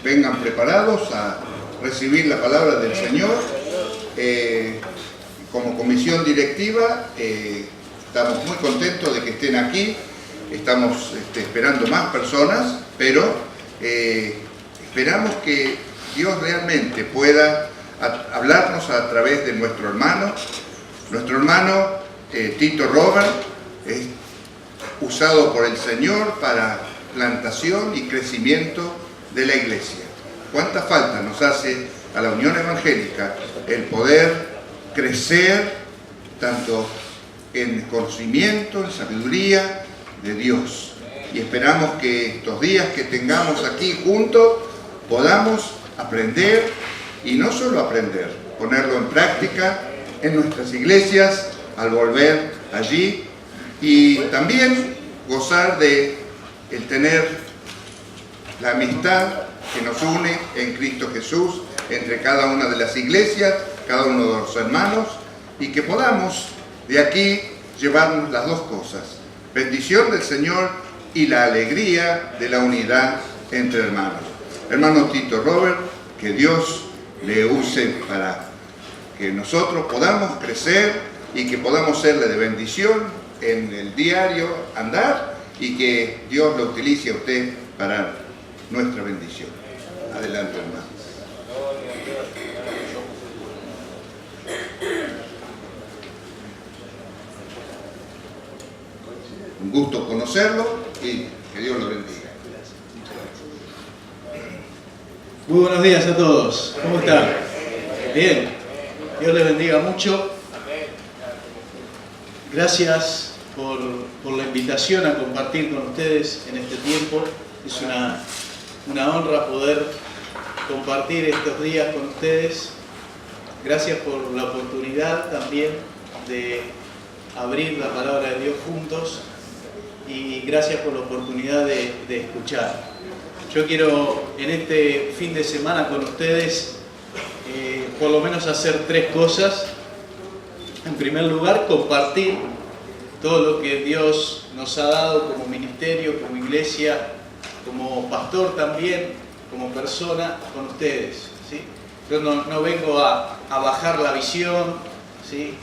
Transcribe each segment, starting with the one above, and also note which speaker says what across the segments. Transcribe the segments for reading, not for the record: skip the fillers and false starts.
Speaker 1: vengan preparados a recibir la palabra del Señor. Como comisión directiva estamos muy contentos de que estén aquí. Estamos esperando más personas, pero esperamos que Dios realmente pueda hablarnos a través de nuestro hermano. Nuestro hermano Tito Robert es usado por el Señor para plantación y crecimiento de la iglesia. ¿Cuánta falta nos hace a la Unión Evangélica el poder crecer tanto en conocimiento, en sabiduría de Dios? Y esperamos que estos días que tengamos aquí juntos podamos aprender, y no solo aprender, ponerlo en práctica en nuestras iglesias al volver allí, y también gozar de el tener la amistad que nos une en Cristo Jesús entre cada una de las iglesias, cada uno de los hermanos, y que podamos de aquí llevarnos las dos cosas: bendición del Señor y la alegría de la unidad entre hermanos. Hermano Tito Robert, que Dios le use para que nosotros podamos crecer y que podamos serle de bendición en el diario andar, y que Dios lo utilice a usted para nuestra bendición. Adelante, hermano. Un gusto conocerlo y que Dios lo bendiga.
Speaker 2: Muy buenos días a todos. ¿Cómo están? Bien. Dios les bendiga mucho. Gracias por la invitación a compartir con ustedes en este tiempo. Es una honra poder compartir estos días con ustedes. Gracias por la oportunidad también de abrir la palabra de Dios juntos, y gracias por la oportunidad de escuchar. Yo quiero en este fin de semana con ustedes por lo menos hacer tres cosas. En primer lugar, compartir todo lo que Dios nos ha dado como ministerio, como iglesia, como pastor también, como persona, con ustedes, ¿sí? Yo no vengo a bajar la visión, ¿sí?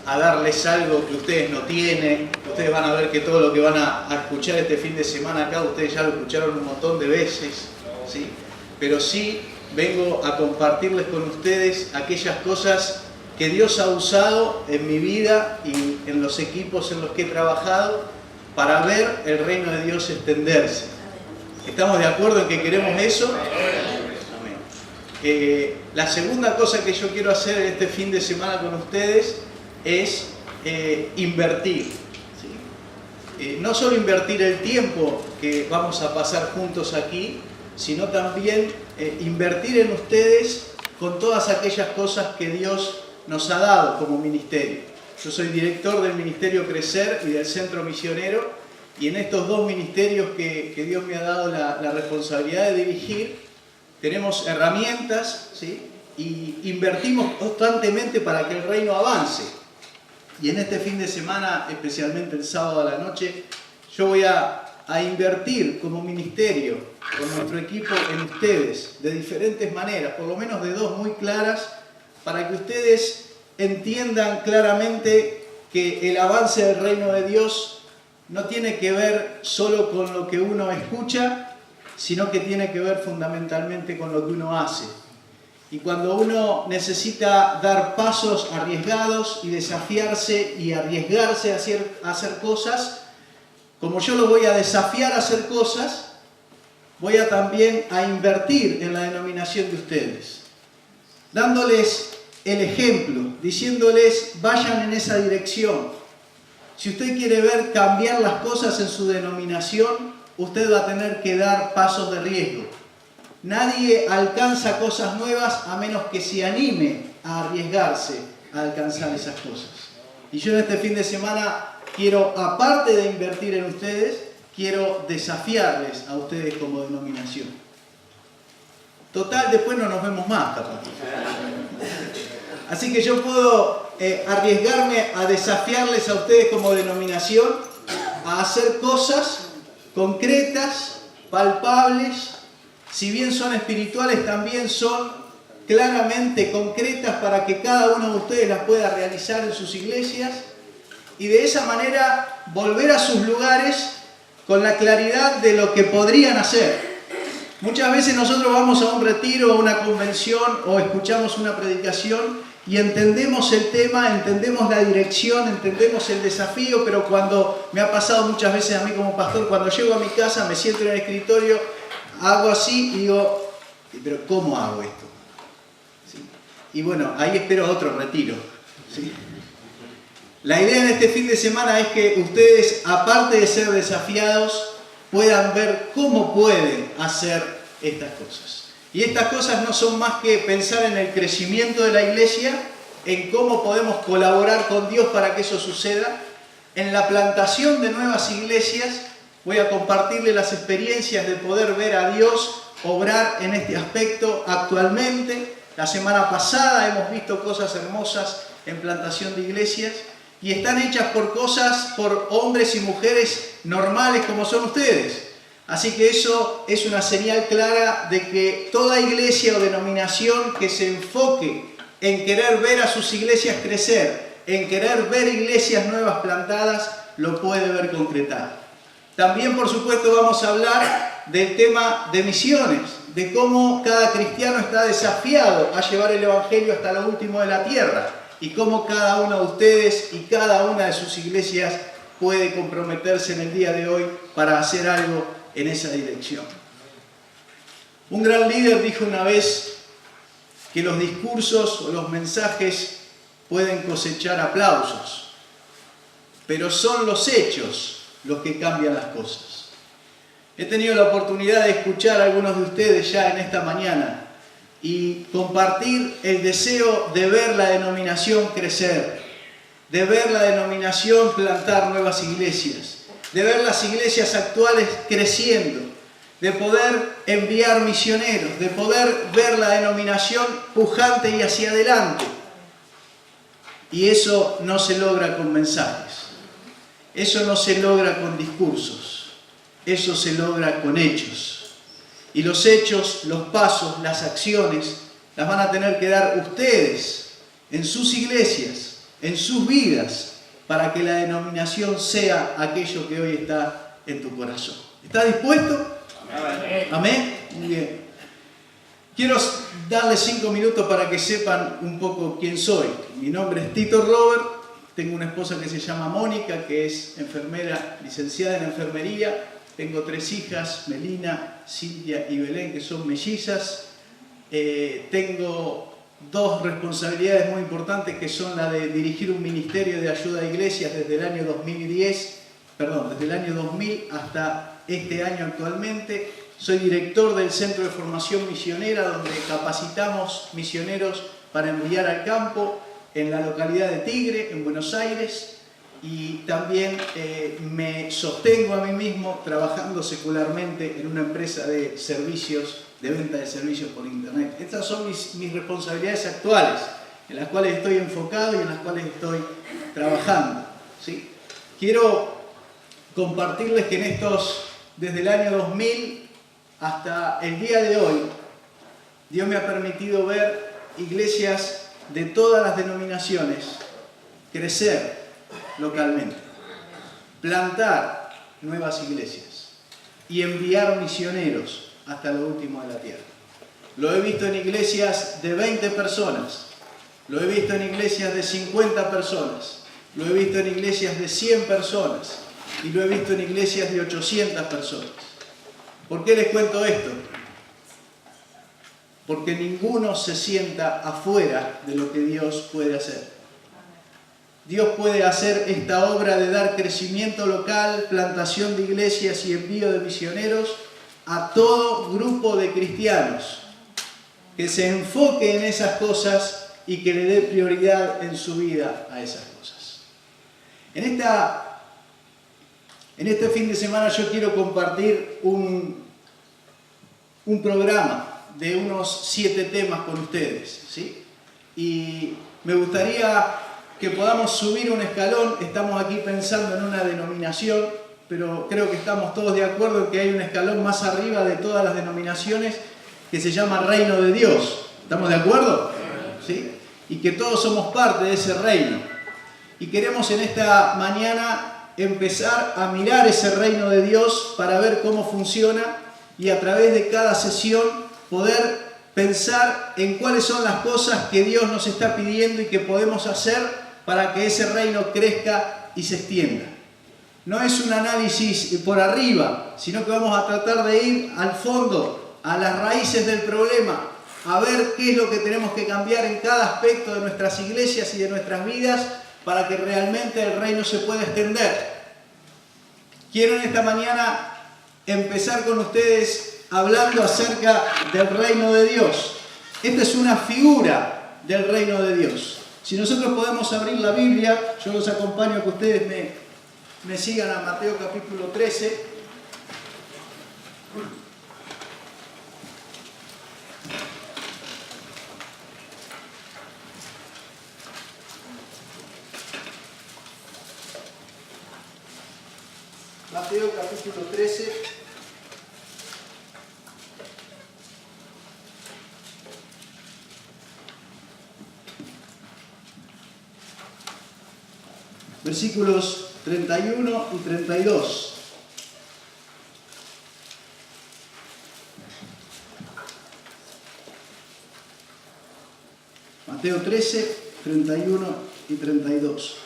Speaker 2: a darles algo que ustedes no tienen. Ustedes van a ver que todo lo que van a escuchar este fin de semana acá, ustedes ya lo escucharon un montón de veces, ¿sí? Pero sí vengo a compartirles con ustedes aquellas cosas que Dios ha usado en mi vida y en los equipos en los que he trabajado para ver el reino de Dios extenderse. ¿Estamos de acuerdo en que queremos eso? Amén. La segunda cosa que yo quiero hacer en este fin de semana con ustedes es invertir, ¿sí? No solo invertir el tiempo que vamos a pasar juntos aquí, sino también invertir en ustedes con todas aquellas cosas que Dios nos ha dado como ministerio. Yo soy director del Ministerio Crecer y del Centro Misionero, y en estos dos ministerios que Dios me ha dado la responsabilidad de dirigir, tenemos herramientas, ¿sí? Y invertimos constantemente para que el reino avance. Y en este fin de semana, especialmente el sábado a la noche, yo voy a invertir como ministerio, con nuestro equipo, en ustedes, de diferentes maneras, por lo menos de dos muy claras, para que ustedes entiendan claramente que el avance del reino de Dios no tiene que ver solo con lo que uno escucha, sino que tiene que ver fundamentalmente con lo que uno hace. Y cuando uno necesita dar pasos arriesgados y desafiarse y arriesgarse a hacer cosas, como yo los voy a desafiar a hacer cosas, voy a también a invertir en la denominación de ustedes, dándoles el ejemplo, diciéndoles vayan en esa dirección. Si usted quiere ver cambiar las cosas en su denominación, usted va a tener que dar pasos de riesgo. Nadie alcanza cosas nuevas a menos que se anime a arriesgarse a alcanzar esas cosas. Y yo en este fin de semana quiero, aparte de invertir en ustedes, quiero desafiarles a ustedes como denominación. Total, después no nos vemos más, capaz. Así que yo puedo arriesgarme a desafiarles a ustedes como denominación a hacer cosas concretas, palpables, si bien son espirituales, también son claramente concretas para que cada uno de ustedes las pueda realizar en sus iglesias y de esa manera volver a sus lugares con la claridad de lo que podrían hacer. Muchas veces nosotros vamos a un retiro, a una convención o escuchamos una predicación y entendemos el tema, entendemos la dirección, entendemos el desafío, pero cuando me ha pasado muchas veces a mí como pastor, cuando llego a mi casa, me siento en el escritorio, hago así y digo, pero ¿cómo hago esto? ¿Sí? Y bueno, ahí espero otro retiro. ¿Sí? La idea en este fin de semana es que ustedes, aparte de ser desafiados, puedan ver cómo pueden hacer estas cosas. Y estas cosas no son más que pensar en el crecimiento de la iglesia, en cómo podemos colaborar con Dios para que eso suceda, en la plantación de nuevas iglesias. Voy a compartirles las experiencias de poder ver a Dios obrar en este aspecto actualmente. La semana pasada hemos visto cosas hermosas en plantación de iglesias y están hechas por hombres y mujeres normales como son ustedes. Así que eso es una señal clara de que toda iglesia o denominación que se enfoque en querer ver a sus iglesias crecer, en querer ver iglesias nuevas plantadas, lo puede ver concretado. También, por supuesto, vamos a hablar del tema de misiones, de cómo cada cristiano está desafiado a llevar el evangelio hasta lo último de la tierra y cómo cada uno de ustedes y cada una de sus iglesias puede comprometerse en el día de hoy para hacer algo en esa dirección. Un gran líder dijo una vez que los discursos o los mensajes pueden cosechar aplausos, pero son los hechos los que cambian las cosas. He tenido la oportunidad de escuchar a algunos de ustedes ya en esta mañana y compartir el deseo de ver la denominación crecer, de ver la denominación plantar nuevas iglesias, de ver las iglesias actuales creciendo, de poder enviar misioneros, de poder ver la denominación pujante y hacia adelante. Y eso no se logra con mensajes, eso no se logra con discursos, eso se logra con hechos. Y los hechos, los pasos, las acciones, las van a tener que dar ustedes en sus iglesias, en sus vidas, para que la denominación sea aquello que hoy está en tu corazón. ¿Estás dispuesto? Amén. ¿Amén? Muy bien. Quiero darles 5 minutos para que sepan un poco quién soy. Mi nombre es Tito Robert, tengo una esposa que se llama Mónica, que es enfermera, licenciada en enfermería. Tengo 3 hijas, Melina, Silvia y Belén, que son mellizas. Tengo 2 responsabilidades muy importantes, que son la de dirigir un ministerio de ayuda a iglesias desde el año 2000 hasta este año actualmente. Soy director del Centro de Formación Misionera, donde capacitamos misioneros para enviar al campo en la localidad de Tigre, en Buenos Aires. Y también me sostengo a mí mismo trabajando secularmente en una empresa de servicios, de venta de servicios por internet. Estas son mis responsabilidades actuales, en las cuales estoy enfocado y en las cuales estoy trabajando. ¿Sí? Quiero compartirles que desde el año 2000 hasta el día de hoy, Dios me ha permitido ver iglesias de todas las denominaciones crecer localmente, plantar nuevas iglesias y enviar misioneros hasta lo último de la tierra. Lo he visto en iglesias de 20 personas, lo he visto en iglesias de 50 personas, lo he visto en iglesias de 100 personas y lo he visto en iglesias de 800 personas. ¿Por qué les cuento esto? Porque ninguno se sienta afuera de lo que Dios puede hacer. Dios puede hacer esta obra de dar crecimiento local, plantación de iglesias y envío de misioneros a todo grupo de cristianos que se enfoque en esas cosas y que le dé prioridad en su vida a esas cosas. En este fin de semana yo quiero compartir un programa de unos 7 temas con ustedes, ¿sí? Y me gustaría que podamos subir un escalón. Estamos aquí pensando en una denominación pero creo que estamos todos de acuerdo en que hay un escalón más arriba de todas las denominaciones que se llama Reino de Dios. ¿Estamos de acuerdo? ¿Sí? Y que todos somos parte de ese reino. Y queremos en esta mañana empezar a mirar ese reino de Dios para ver cómo funciona y a través de cada sesión poder pensar en cuáles son las cosas que Dios nos está pidiendo y que podemos hacer para que ese reino crezca y se extienda. No es un análisis por arriba, sino que vamos a tratar de ir al fondo, a las raíces del problema, a ver qué es lo que tenemos que cambiar en cada aspecto de nuestras iglesias y de nuestras vidas para que realmente el reino se pueda extender. Quiero en esta mañana empezar con ustedes hablando acerca del reino de Dios. Esta es una figura del reino de Dios. Si nosotros podemos abrir la Biblia, yo los acompaño a que ustedes me sigan a Mateo capítulo 13. Mateo capítulo 13. Versículos 31 y 32. Mateo 13, 31 y 32.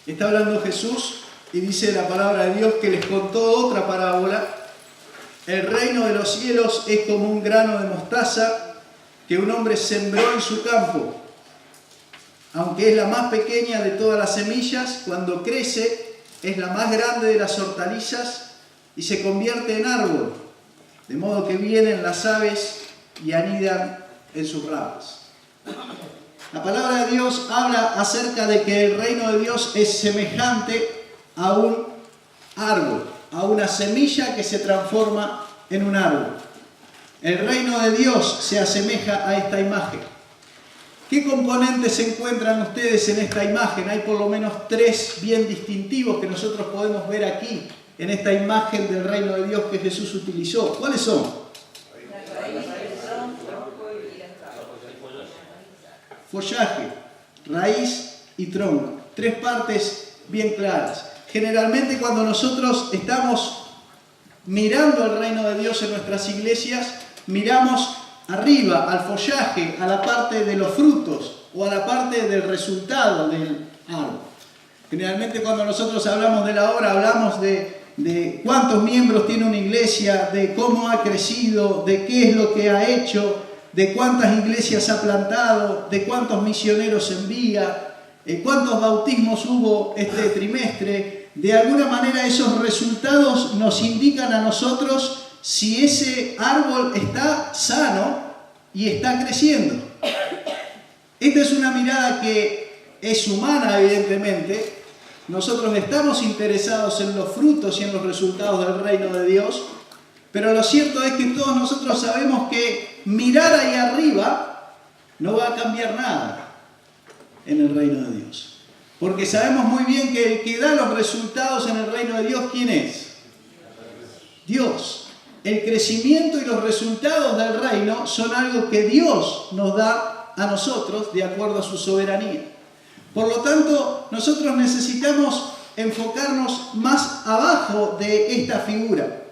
Speaker 2: Está hablando Jesús y dice la palabra de Dios que les contó otra parábola. El reino de los cielos es como un grano de mostaza que un hombre sembró en su campo. Aunque es la más pequeña de todas las semillas, cuando crece es la más grande de las hortalizas y se convierte en árbol, de modo que vienen las aves y anidan en sus ramas. La palabra de Dios habla acerca de que el reino de Dios es semejante a un árbol, a una semilla que se transforma en un árbol. El reino de Dios se asemeja a esta imagen. ¿Qué componentes se encuentran ustedes en esta imagen? Hay por lo menos tres bien distintivos que nosotros podemos ver aquí, en esta imagen del reino de Dios que Jesús utilizó. ¿Cuáles son? Follaje, raíz y tronco. Tres partes bien claras. Generalmente cuando nosotros estamos mirando el reino de Dios en nuestras iglesias, miramos arriba, al follaje, a la parte de los frutos o a la parte del resultado del árbol. Generalmente cuando nosotros hablamos de la obra, hablamos de cuántos miembros tiene una iglesia, de cómo ha crecido, de qué es lo que ha hecho, de cuántas iglesias ha plantado, de cuántos misioneros envía, cuántos bautismos hubo este trimestre. De alguna manera esos resultados nos indican a nosotros si ese árbol está sano y está creciendo. Esta es una mirada que es humana, evidentemente. Nosotros estamos interesados en los frutos y en los resultados del reino de Dios, pero lo cierto es que todos nosotros sabemos que mirar ahí arriba no va a cambiar nada en el reino de Dios. Porque sabemos muy bien que el que da los resultados en el reino de Dios, ¿quién es? Dios. El crecimiento y los resultados del reino son algo que Dios nos da a nosotros de acuerdo a su soberanía. Por lo tanto, nosotros necesitamos enfocarnos más abajo de esta figura.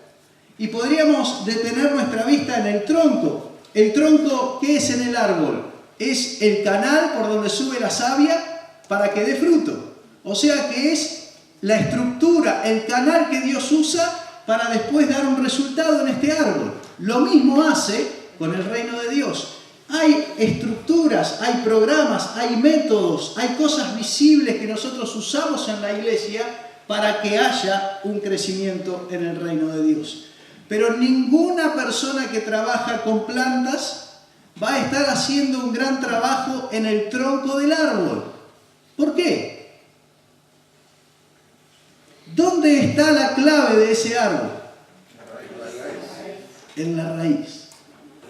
Speaker 2: Y podríamos detener nuestra vista en el tronco. ¿El tronco qué es en el árbol? Es el canal por donde sube la savia para que dé fruto. O sea que es la estructura, el canal que Dios usa para después dar un resultado en este árbol. Lo mismo hace con el reino de Dios. Hay estructuras, hay programas, hay métodos, hay cosas visibles que nosotros usamos en la iglesia para que haya un crecimiento en el reino de Dios. Pero ninguna persona que trabaja con plantas va a estar haciendo un gran trabajo en el tronco del árbol. ¿Por qué? ¿Dónde está la clave de ese árbol? En la raíz.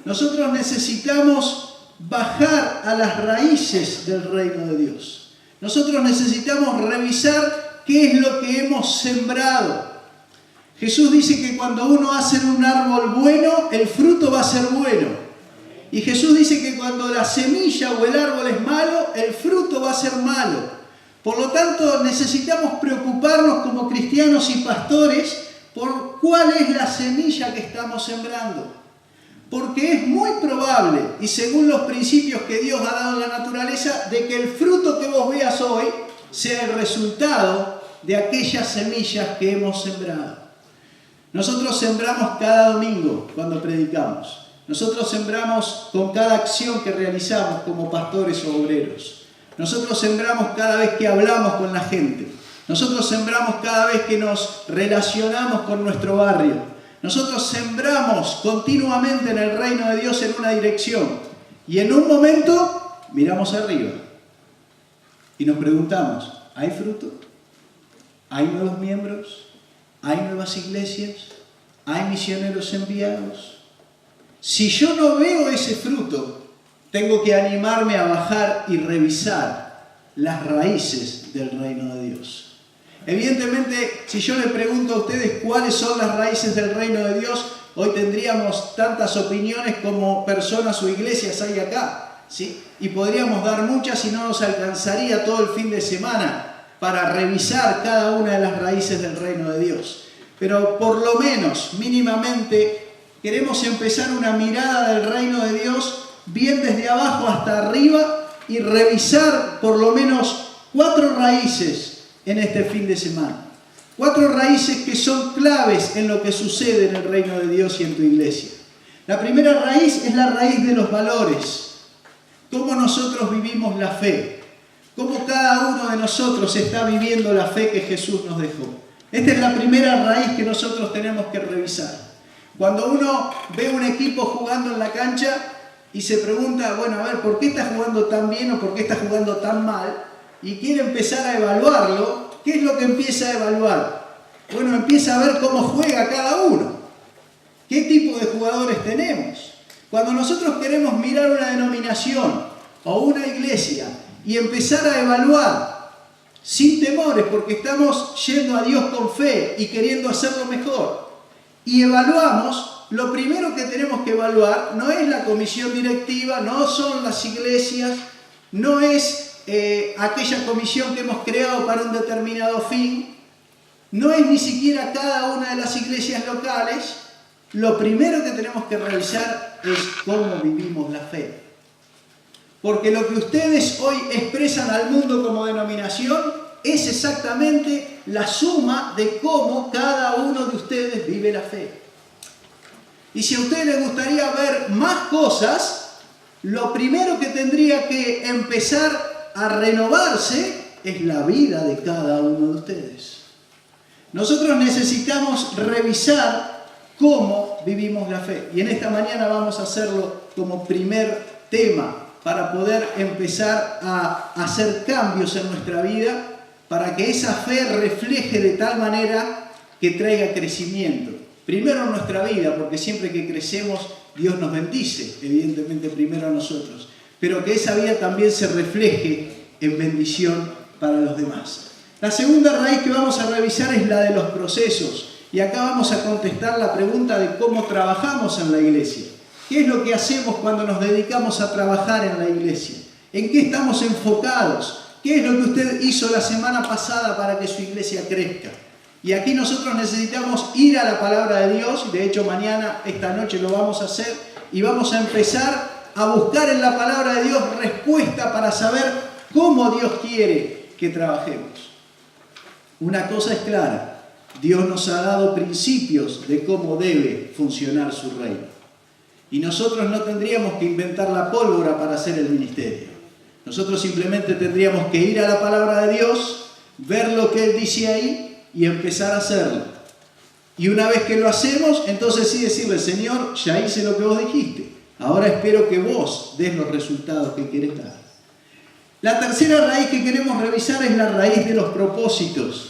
Speaker 2: Nosotros necesitamos bajar a las raíces del reino de Dios. Nosotros necesitamos revisar qué es lo que hemos sembrado, Jesús dice que cuando uno hace un árbol bueno, el fruto va a ser bueno. Y Jesús dice que cuando la semilla o el árbol es malo, el fruto va a ser malo. Por lo tanto, necesitamos preocuparnos como cristianos y pastores por cuál es la semilla que estamos sembrando. Porque es muy probable, y según los principios que Dios ha dado en la naturaleza, de que el fruto que vos veas hoy sea el resultado de aquellas semillas que hemos sembrado. Nosotros sembramos cada domingo cuando predicamos. Nosotros sembramos con cada acción que realizamos como pastores o obreros. Nosotros sembramos cada vez que hablamos con la gente. Nosotros sembramos cada vez que nos relacionamos con nuestro barrio. Nosotros sembramos continuamente en el reino de Dios en una dirección. Y en un momento miramos arriba y nos preguntamos, ¿hay fruto? ¿Hay nuevos miembros? ¿Hay nuevas iglesias? ¿Hay misioneros enviados? Si yo no veo ese fruto, tengo que animarme a bajar y revisar las raíces del reino de Dios. Evidentemente, si yo le pregunto a ustedes cuáles son las raíces del reino de Dios, hoy tendríamos tantas opiniones como personas o iglesias hay acá, ¿sí? Y podríamos dar muchas y no nos alcanzaría todo el fin de semana para revisar cada una de las raíces del reino de Dios. Pero por lo menos, mínimamente, queremos empezar una mirada del reino de Dios bien desde abajo hasta arriba y revisar por lo menos 4 raíces en este fin de semana. 4 raíces que son claves en lo que sucede en el reino de Dios y en tu iglesia. La primera raíz es la raíz de los valores. Cómo nosotros vivimos la fe. Cómo cada uno de nosotros está viviendo la fe que Jesús nos dejó. Esta es la primera raíz que nosotros tenemos que revisar. Cuando uno ve un equipo jugando en la cancha y se pregunta, bueno, a ver, ¿por qué está jugando tan bien o por qué está jugando tan mal? Y quiere empezar a evaluarlo, ¿qué es lo que empieza a evaluar? Bueno, empieza a ver cómo juega cada uno. ¿Qué tipo de jugadores tenemos? Cuando nosotros queremos mirar una denominación o una iglesia y empezar a evaluar sin temores, porque estamos yendo a Dios con fe y queriendo hacerlo mejor, y evaluamos, lo primero que tenemos que evaluar no es la comisión directiva, no son las iglesias, no es aquella comisión que hemos creado para un determinado fin, no es ni siquiera cada una de las iglesias locales. Lo primero que tenemos que revisar es cómo vivimos la fe. Porque lo que ustedes hoy expresan al mundo como denominación es exactamente la suma de cómo cada uno de ustedes vive la fe. Y si a ustedes les gustaría ver más cosas, lo primero que tendría que empezar a renovarse es la vida de cada uno de ustedes. Nosotros necesitamos revisar cómo vivimos la fe. Y en esta mañana vamos a hacerlo como primer tema para poder empezar a hacer cambios en nuestra vida para que esa fe refleje de tal manera que traiga crecimiento. Primero en nuestra vida, porque siempre que crecemos Dios nos bendice, evidentemente primero a nosotros, pero que esa vida también se refleje en bendición para los demás. La segunda raíz que vamos a revisar es la de los procesos. Y acá vamos a contestar la pregunta de cómo trabajamos en la iglesia. ¿Qué es lo que hacemos cuando nos dedicamos a trabajar en la iglesia? ¿En qué estamos enfocados? ¿Qué es lo que usted hizo la semana pasada para que su iglesia crezca? Y aquí nosotros necesitamos ir a la palabra de Dios. De hecho, mañana, esta noche lo vamos a hacer. Y vamos a empezar a buscar en la palabra de Dios respuesta para saber cómo Dios quiere que trabajemos. Una cosa es clara. Dios nos ha dado principios de cómo debe funcionar su reino. Y nosotros no tendríamos que inventar la pólvora para hacer el ministerio. Nosotros simplemente tendríamos que ir a la palabra de Dios, ver lo que Él dice ahí y empezar a hacerlo. Y una vez que lo hacemos, entonces sí decirle, Señor, ya hice lo que vos dijiste. Ahora espero que vos des los resultados que querés dar. La tercera raíz que queremos revisar es la raíz de los propósitos.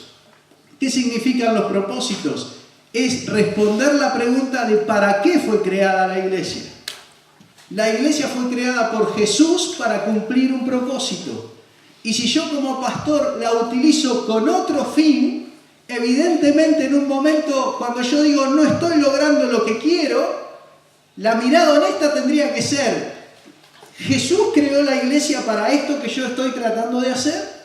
Speaker 2: ¿Qué significan los propósitos? Es responder la pregunta de ¿para qué fue creada la iglesia? La iglesia fue creada por Jesús para cumplir un propósito. Y si yo como pastor la utilizo con otro fin, evidentemente en un momento cuando yo digo no estoy logrando lo que quiero, la mirada honesta tendría que ser: ¿Jesús creó la iglesia para esto que yo estoy tratando de hacer?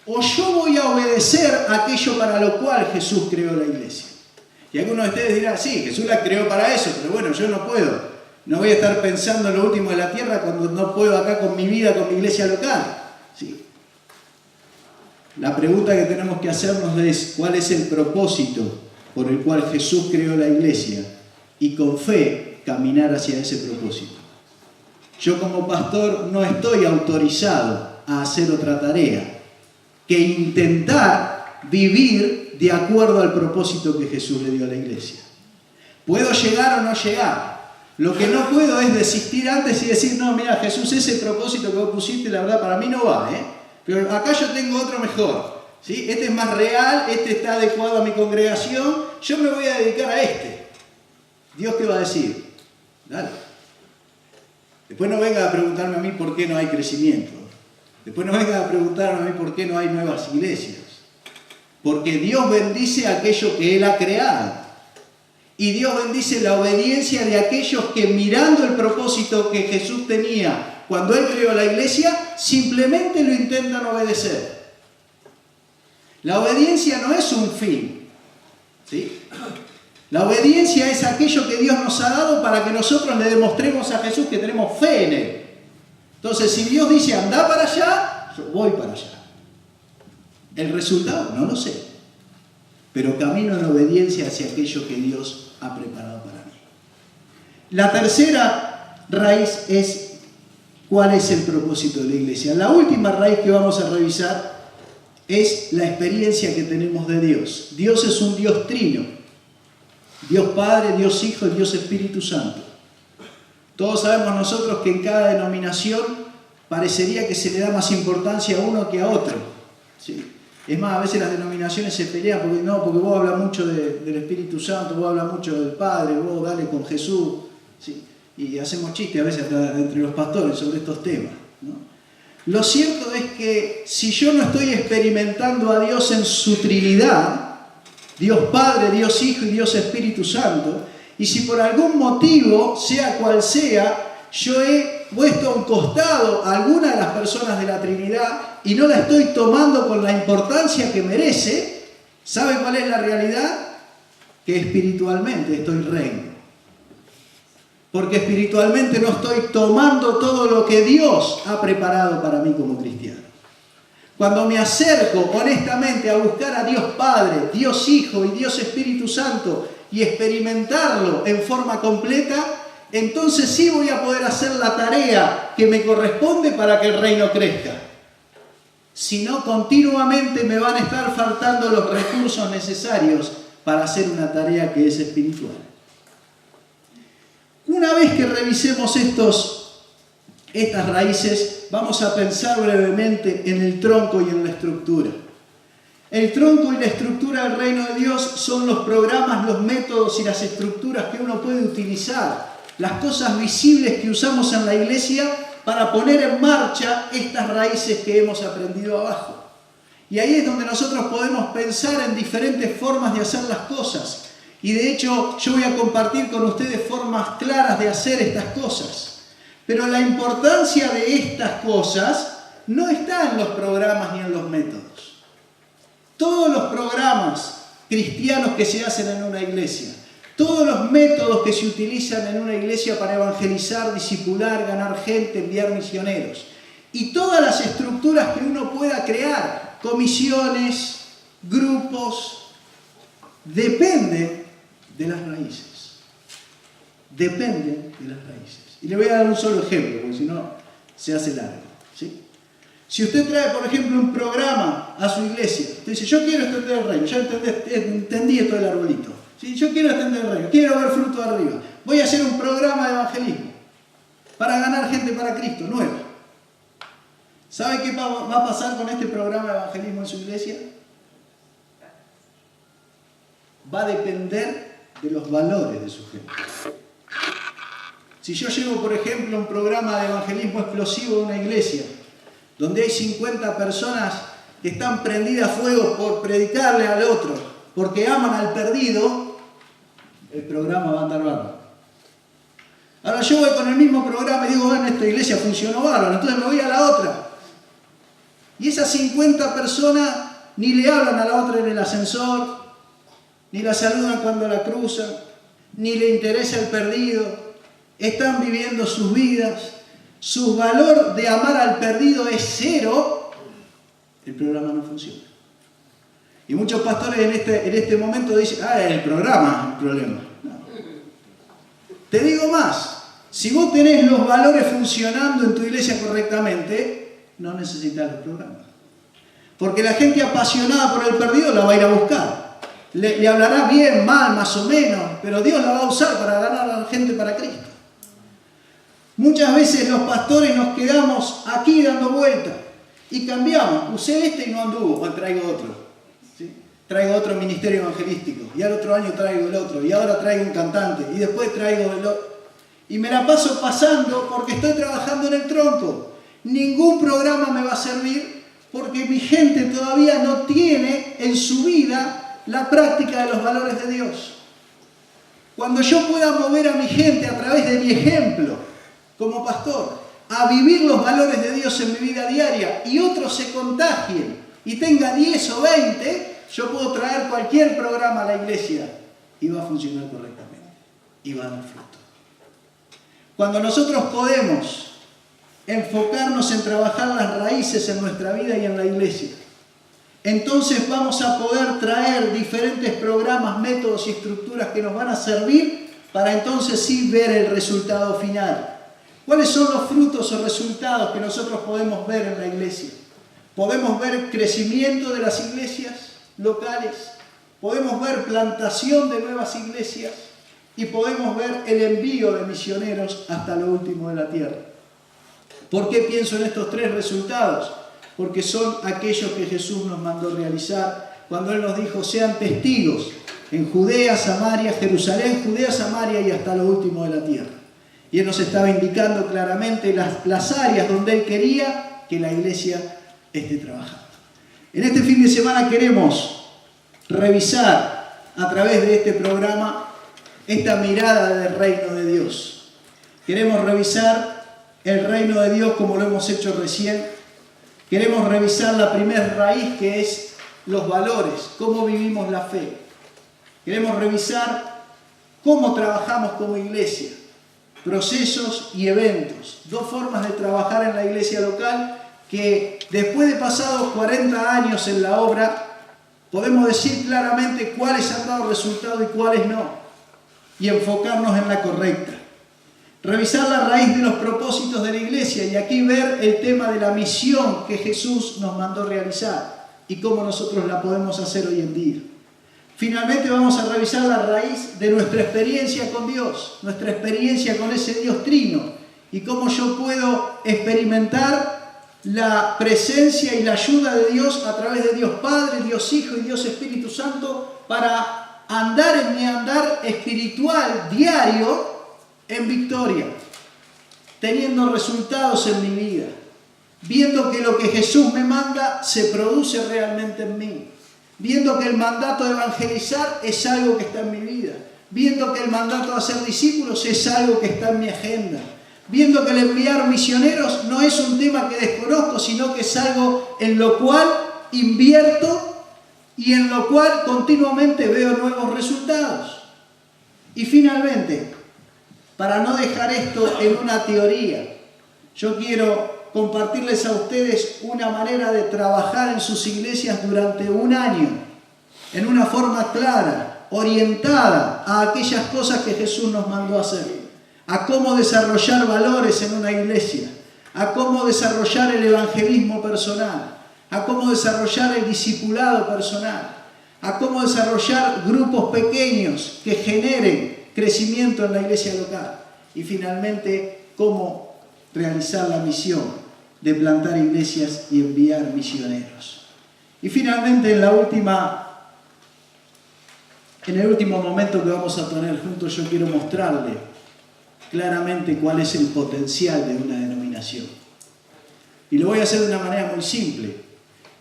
Speaker 2: ¿O yo voy a obedecer aquello para lo cual Jesús creó la iglesia? Y algunos de ustedes dirán, sí, Jesús la creó para eso, pero bueno, yo no puedo. No voy a estar pensando en lo último de la tierra cuando no puedo acá con mi vida, con mi iglesia local. Sí. La pregunta que tenemos que hacernos es: ¿cuál es el propósito por el cual Jesús creó la iglesia? Y con fe caminar hacia ese propósito. Yo como pastor no estoy autorizado a hacer otra tarea que intentar vivir de acuerdo al propósito que Jesús le dio a la iglesia. ¿Puedo llegar o no llegar? Lo que no puedo es desistir antes y decir, no, mira, Jesús, ese propósito que vos pusiste, la verdad, para mí no va, pero acá yo tengo otro mejor, ¿sí? Este es más real, este está adecuado a mi congregación, yo me voy a dedicar a este. ¿Dios qué va a decir? Dale. Después no venga a preguntarme a mí por qué no hay crecimiento. Después no venga a preguntarme a mí por qué no hay nuevas iglesias. Porque Dios bendice aquello que Él ha creado. Y Dios bendice la obediencia de aquellos que, mirando el propósito que Jesús tenía cuando Él creó la iglesia, simplemente lo intentan obedecer. La obediencia no es un fin, ¿sí? La obediencia es aquello que Dios nos ha dado para que nosotros le demostremos a Jesús que tenemos fe en Él. Entonces, si Dios dice anda para allá, yo voy para allá. El resultado no lo sé, pero camino en obediencia hacia aquello que Dios ha preparado para mí. La tercera raíz es cuál es el propósito de la iglesia. La última raíz que vamos a revisar es la experiencia que tenemos de Dios. Dios es un Dios trino. Dios Padre, Dios Hijo y Dios Espíritu Santo. Todos sabemos nosotros que en cada denominación parecería que se le da más importancia a uno que a otro, ¿sí? Es más, a veces las denominaciones se pelean porque vos hablas mucho del Espíritu Santo, vos hablas mucho del Padre, vos dale con Jesús, ¿sí? Y hacemos chistes a veces entre los pastores sobre estos temas, ¿no? Lo cierto es que si yo no estoy experimentando a Dios en su Trinidad, Dios Padre, Dios Hijo y Dios Espíritu Santo, y si por algún motivo, sea cual sea, yo he puesto a un costado a alguna de las personas de la Trinidad y no la estoy tomando con la importancia que merece, ¿sabe cuál es la realidad? Que espiritualmente estoy reino. Porque espiritualmente no estoy tomando todo lo que Dios ha preparado para mí como cristiano. Cuando me acerco honestamente a buscar a Dios Padre, Dios Hijo y Dios Espíritu Santo y experimentarlo en forma completa, entonces sí voy a poder hacer la tarea que me corresponde para que el reino crezca. Si no, continuamente me van a estar faltando los recursos necesarios para hacer una tarea que es espiritual. Una vez que revisemos estas raíces, vamos a pensar brevemente en el tronco y en la estructura. El tronco y la estructura del reino de Dios son los programas, los métodos y las estructuras que uno puede utilizar, las cosas visibles que usamos en la iglesia para poner en marcha estas raíces que hemos aprendido abajo. Y ahí es donde nosotros podemos pensar en diferentes formas de hacer las cosas. Y de hecho, yo voy a compartir con ustedes formas claras de hacer estas cosas. Pero la importancia de estas cosas no está en los programas ni en los métodos. Todos los programas cristianos que se hacen en una iglesia, todos los métodos que se utilizan en una iglesia para evangelizar, discipular, ganar gente, enviar misioneros, y todas las estructuras que uno pueda crear, comisiones, grupos, dependen de las raíces. Dependen de las raíces. Y le voy a dar un solo ejemplo, porque si no se hace largo, ¿sí? Si usted trae, por ejemplo, un programa a su iglesia, usted dice, yo quiero extender el reino, ya entendí esto del arbolito, ¿sí? Yo quiero extender el reino, quiero ver fruto arriba, voy a hacer un programa de evangelismo para ganar gente para Cristo, nueva. ¿Sabe qué va a pasar con este programa de evangelismo en su iglesia? Va a depender de los valores de su gente. Si yo llevo, por ejemplo, un programa de evangelismo explosivo de una iglesia, donde hay 50 personas que están prendidas a fuego por predicarle al otro, porque aman al perdido, el programa va a andar bárbaro. Ahora yo voy con el mismo programa y digo, bueno, esta iglesia funcionó bárbaro, entonces me voy a la otra. Y esas 50 personas ni le hablan a la otra en el ascensor, ni la saludan cuando la cruzan, ni le interesa el perdido, están viviendo sus vidas, su valor de amar al perdido es cero, el programa no funciona. Y muchos pastores en este momento dicen, el programa es el problema. No. Te digo más, si vos tenés los valores funcionando en tu iglesia correctamente, no necesitas el programa. Porque la gente apasionada por el perdido la va a ir a buscar. Le hablará bien, mal, más o menos, pero Dios la va a usar para ganar a la gente para Cristo. Muchas veces los pastores nos quedamos aquí dando vueltas y cambiamos. Usé este y no anduvo, o traigo otro. ¿Sí? Traigo otro ministerio evangelístico y al otro año traigo el otro y ahora traigo un cantante y después traigo el otro. Y me la paso pasando porque estoy trabajando en el tronco. Ningún programa me va a servir porque mi gente todavía no tiene en su vida la práctica de los valores de Dios. Cuando yo pueda mover a mi gente a través de mi ejemplo, como pastor, a vivir los valores de Dios en mi vida diaria y otros se contagien y tenga 10 o 20, yo puedo traer cualquier programa a la iglesia y va a funcionar correctamente y va a dar fruto. Cuando nosotros podemos enfocarnos en trabajar las raíces en nuestra vida y en la iglesia, entonces vamos a poder traer diferentes programas, métodos y estructuras que nos van a servir para entonces sí ver el resultado final. ¿Cuáles son los frutos o resultados que nosotros podemos ver en la iglesia? Podemos ver crecimiento de las iglesias locales, podemos ver plantación de nuevas iglesias y podemos ver el envío de misioneros hasta lo último de la tierra. ¿Por qué pienso en estos 3 resultados? Porque son aquellos que Jesús nos mandó realizar cuando Él nos dijo, sean testigos en Judea, Samaria, Jerusalén, Judea, Samaria y hasta lo último de la tierra. Y Él nos estaba indicando claramente las áreas donde Él quería que la iglesia esté trabajando. En este fin de semana queremos revisar a través de este programa esta mirada del reino de Dios. Queremos revisar el reino de Dios como lo hemos hecho recién. Queremos revisar la primera raíz que es los valores, cómo vivimos la fe. Queremos revisar cómo trabajamos como iglesia. Procesos y eventos, 2 formas de trabajar en la iglesia local que después de pasados 40 años en la obra podemos decir claramente cuáles han dado resultado y cuáles no y enfocarnos en la correcta. Revisar la raíz de los propósitos de la iglesia y aquí ver el tema de la misión que Jesús nos mandó realizar y cómo nosotros la podemos hacer hoy en día. Finalmente vamos a revisar la raíz de nuestra experiencia con Dios, nuestra experiencia con ese Dios trino y cómo yo puedo experimentar la presencia y la ayuda de Dios a través de Dios Padre, Dios Hijo y Dios Espíritu Santo para andar en mi andar espiritual diario en victoria, teniendo resultados en mi vida, viendo que lo que Jesús me manda se produce realmente en mí. Viendo que el mandato de evangelizar es algo que está en mi vida. Viendo que el mandato de hacer discípulos es algo que está en mi agenda. Viendo que el enviar misioneros no es un tema que desconozco, sino que es algo en lo cual invierto y en lo cual continuamente veo nuevos resultados. Y finalmente, para no dejar esto en una teoría, yo quiero compartirles a ustedes una manera de trabajar en sus iglesias durante un año, en una forma clara, orientada a aquellas cosas que Jesús nos mandó hacer, a cómo desarrollar valores en una iglesia, a cómo desarrollar el evangelismo personal, a cómo desarrollar el discipulado personal, a cómo desarrollar grupos pequeños que generen crecimiento en la iglesia local y finalmente cómo realizar la misión de plantar iglesias y enviar misioneros. Y finalmente en el último momento que vamos a tener juntos, yo quiero mostrarle claramente cuál es el potencial de una denominación. Y lo voy a hacer de una manera muy simple.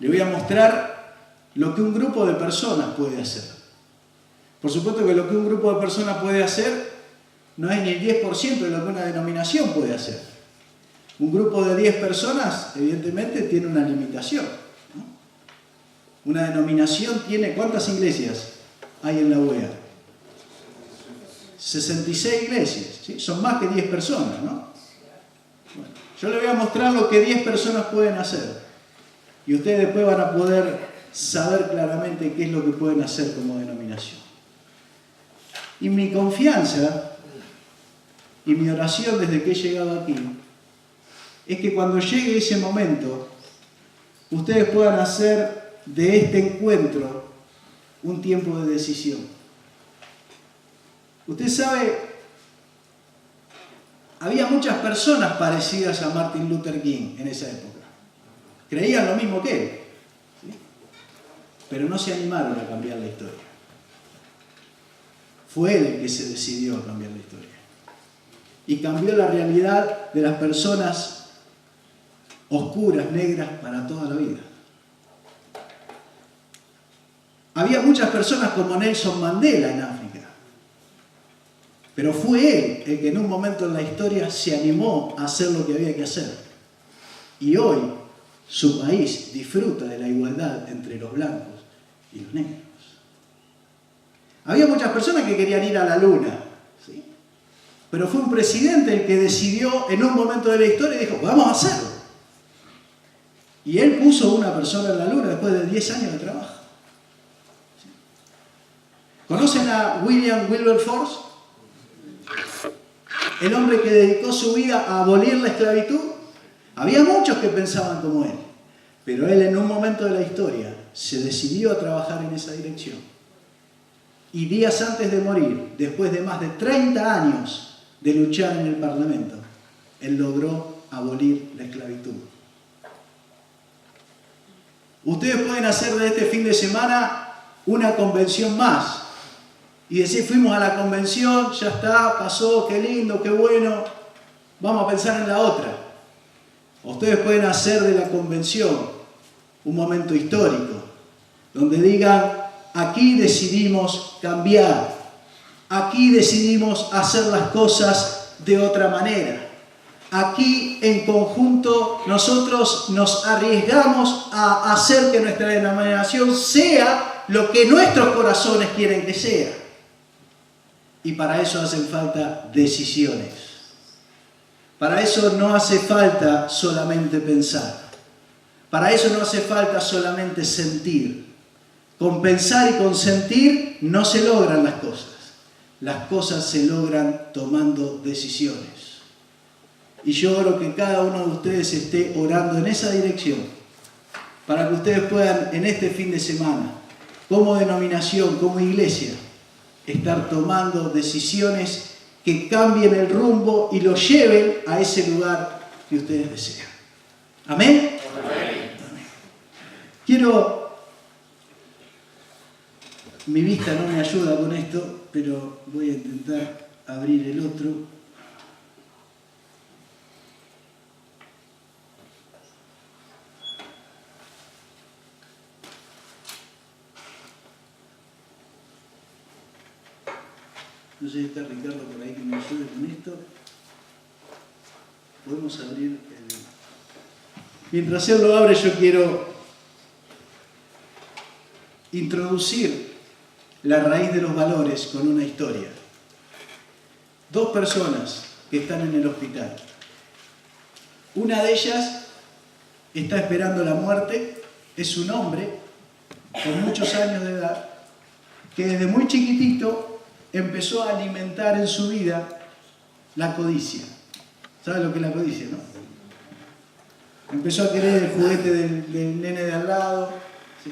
Speaker 2: Le voy a mostrar lo que un grupo de personas puede hacer. Por supuesto que lo que un grupo de personas puede hacer no es ni el 10% de lo que una denominación puede hacer. Un grupo de 10 personas, evidentemente, tiene una limitación, ¿no? Una denominación tiene, ¿cuántas iglesias hay en la UEA? 66 iglesias, ¿sí? Son más que 10 personas, ¿no? Bueno, yo les voy a mostrar lo que 10 personas pueden hacer. Y ustedes después van a poder saber claramente qué es lo que pueden hacer como denominación. Y mi confianza y mi oración desde que he llegado aquí es que cuando llegue ese momento, ustedes puedan hacer de este encuentro un tiempo de decisión. Usted sabe, había muchas personas parecidas a Martin Luther King en esa época. Creían lo mismo que él, ¿sí? Pero no se animaron a cambiar la historia. Fue él el que se decidió a cambiar la historia. Y cambió la realidad de las personas oscuras, negras, para toda la vida. Había muchas personas como Nelson Mandela en África. Pero fue él el que en un momento en la historia se animó a hacer lo que había que hacer. Y hoy su país disfruta de la igualdad entre los blancos y los negros. Había muchas personas que querían ir a la luna, ¿sí? Pero fue un presidente el que decidió en un momento de la historia y dijo, vamos a hacerlo. Y él puso una persona en la luna después de 10 años de trabajo. ¿Sí? ¿Conocen a William Wilberforce? El hombre que dedicó su vida a abolir la esclavitud. Había muchos que pensaban como él, pero él en un momento de la historia se decidió a trabajar en esa dirección. Y días antes de morir, después de más de 30 años de luchar en el Parlamento, él logró abolir la esclavitud. Ustedes pueden hacer de este fin de semana una convención más y decir, fuimos a la convención, ya está, pasó, qué lindo, qué bueno, vamos a pensar en la otra. Ustedes pueden hacer de la convención un momento histórico, donde digan, aquí decidimos cambiar, aquí decidimos hacer las cosas de otra manera. Aquí en conjunto nosotros nos arriesgamos a hacer que nuestra denominación sea lo que nuestros corazones quieren que sea. Y para eso hacen falta decisiones. Para eso no hace falta solamente pensar. Para eso no hace falta solamente sentir. Con pensar y con sentir no se logran las cosas. Las cosas se logran tomando decisiones. Y yo oro que cada uno de ustedes esté orando en esa dirección, para que ustedes puedan en este fin de semana, como denominación, como iglesia, estar tomando decisiones que cambien el rumbo y lo lleven a ese lugar que ustedes desean. ¿Amén? Amén. Mi vista no me ayuda con esto, pero voy a intentar abrir el otro. No sé si está Ricardo por ahí que me ayude con esto. Podemos abrir el... Mientras él lo abre, yo quiero introducir la raíz de los valores con una historia. 2 personas que están en el hospital. Una de ellas está esperando la muerte. Es un hombre con muchos años de edad que desde muy chiquitito empezó a alimentar en su vida la codicia. ¿Saben lo que es la codicia, no? Empezó a querer el juguete del nene de al lado, ¿sí?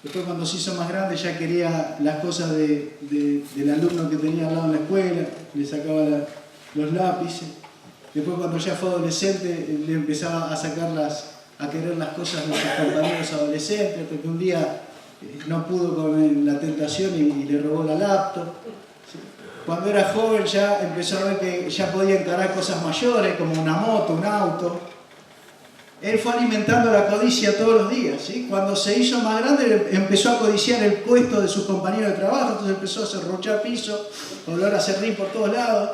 Speaker 2: Después cuando se hizo más grande ya quería las cosas del alumno que tenía al lado en la escuela, le sacaba los lápices. Después cuando ya fue adolescente le empezaba a querer las cosas de sus compañeros adolescentes, hasta que un día no pudo con la tentación y le robó la laptop. ¿Sí? Cuando era joven ya empezó a ver que ya podía encarar cosas mayores como una moto, un auto. Él fue alimentando la codicia todos los días, ¿sí? Cuando se hizo más grande empezó a codiciar el puesto de sus compañeros de trabajo, entonces empezó a serruchar piso, olor a serrín por todos lados,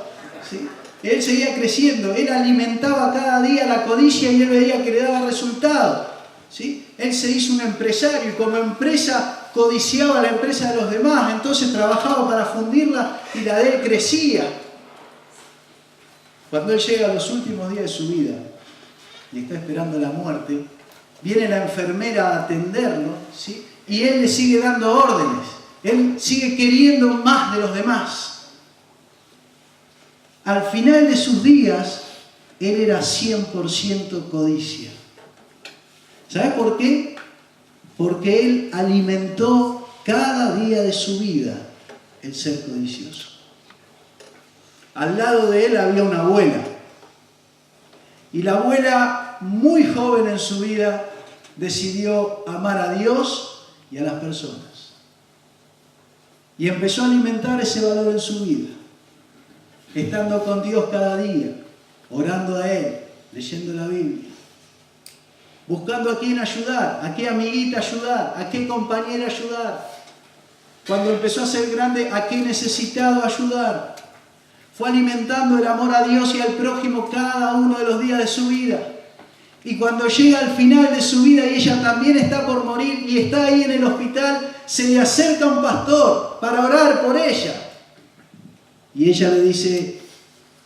Speaker 2: ¿sí? Él seguía creciendo, él alimentaba cada día la codicia y él veía que le daba resultado, ¿sí? Él se hizo un empresario y como empresa codiciaba la empresa de los demás, entonces trabajaba para fundirla y la de él crecía. Cuando él llega a los últimos días de su vida y está esperando la muerte, viene la enfermera a atenderlo, ¿sí? Y él le sigue dando órdenes, él sigue queriendo más de los demás. Al final de sus días, él era 100% codicia. ¿Sabes por qué? Porque él alimentó cada día de su vida el ser codicioso. Al lado de él había una abuela. Y la abuela, muy joven en su vida, decidió amar a Dios y a las personas. Y empezó a alimentar ese valor en su vida. Estando con Dios cada día, orando a Él, leyendo la Biblia. Buscando a quién ayudar, a qué amiguita ayudar, a qué compañera ayudar. Cuando empezó a ser grande, a qué necesitado ayudar. Fue alimentando el amor a Dios y al prójimo cada uno de los días de su vida. Y cuando llega al final de su vida y ella también está por morir y está ahí en el hospital, se le acerca un pastor para orar por ella. Y ella le dice,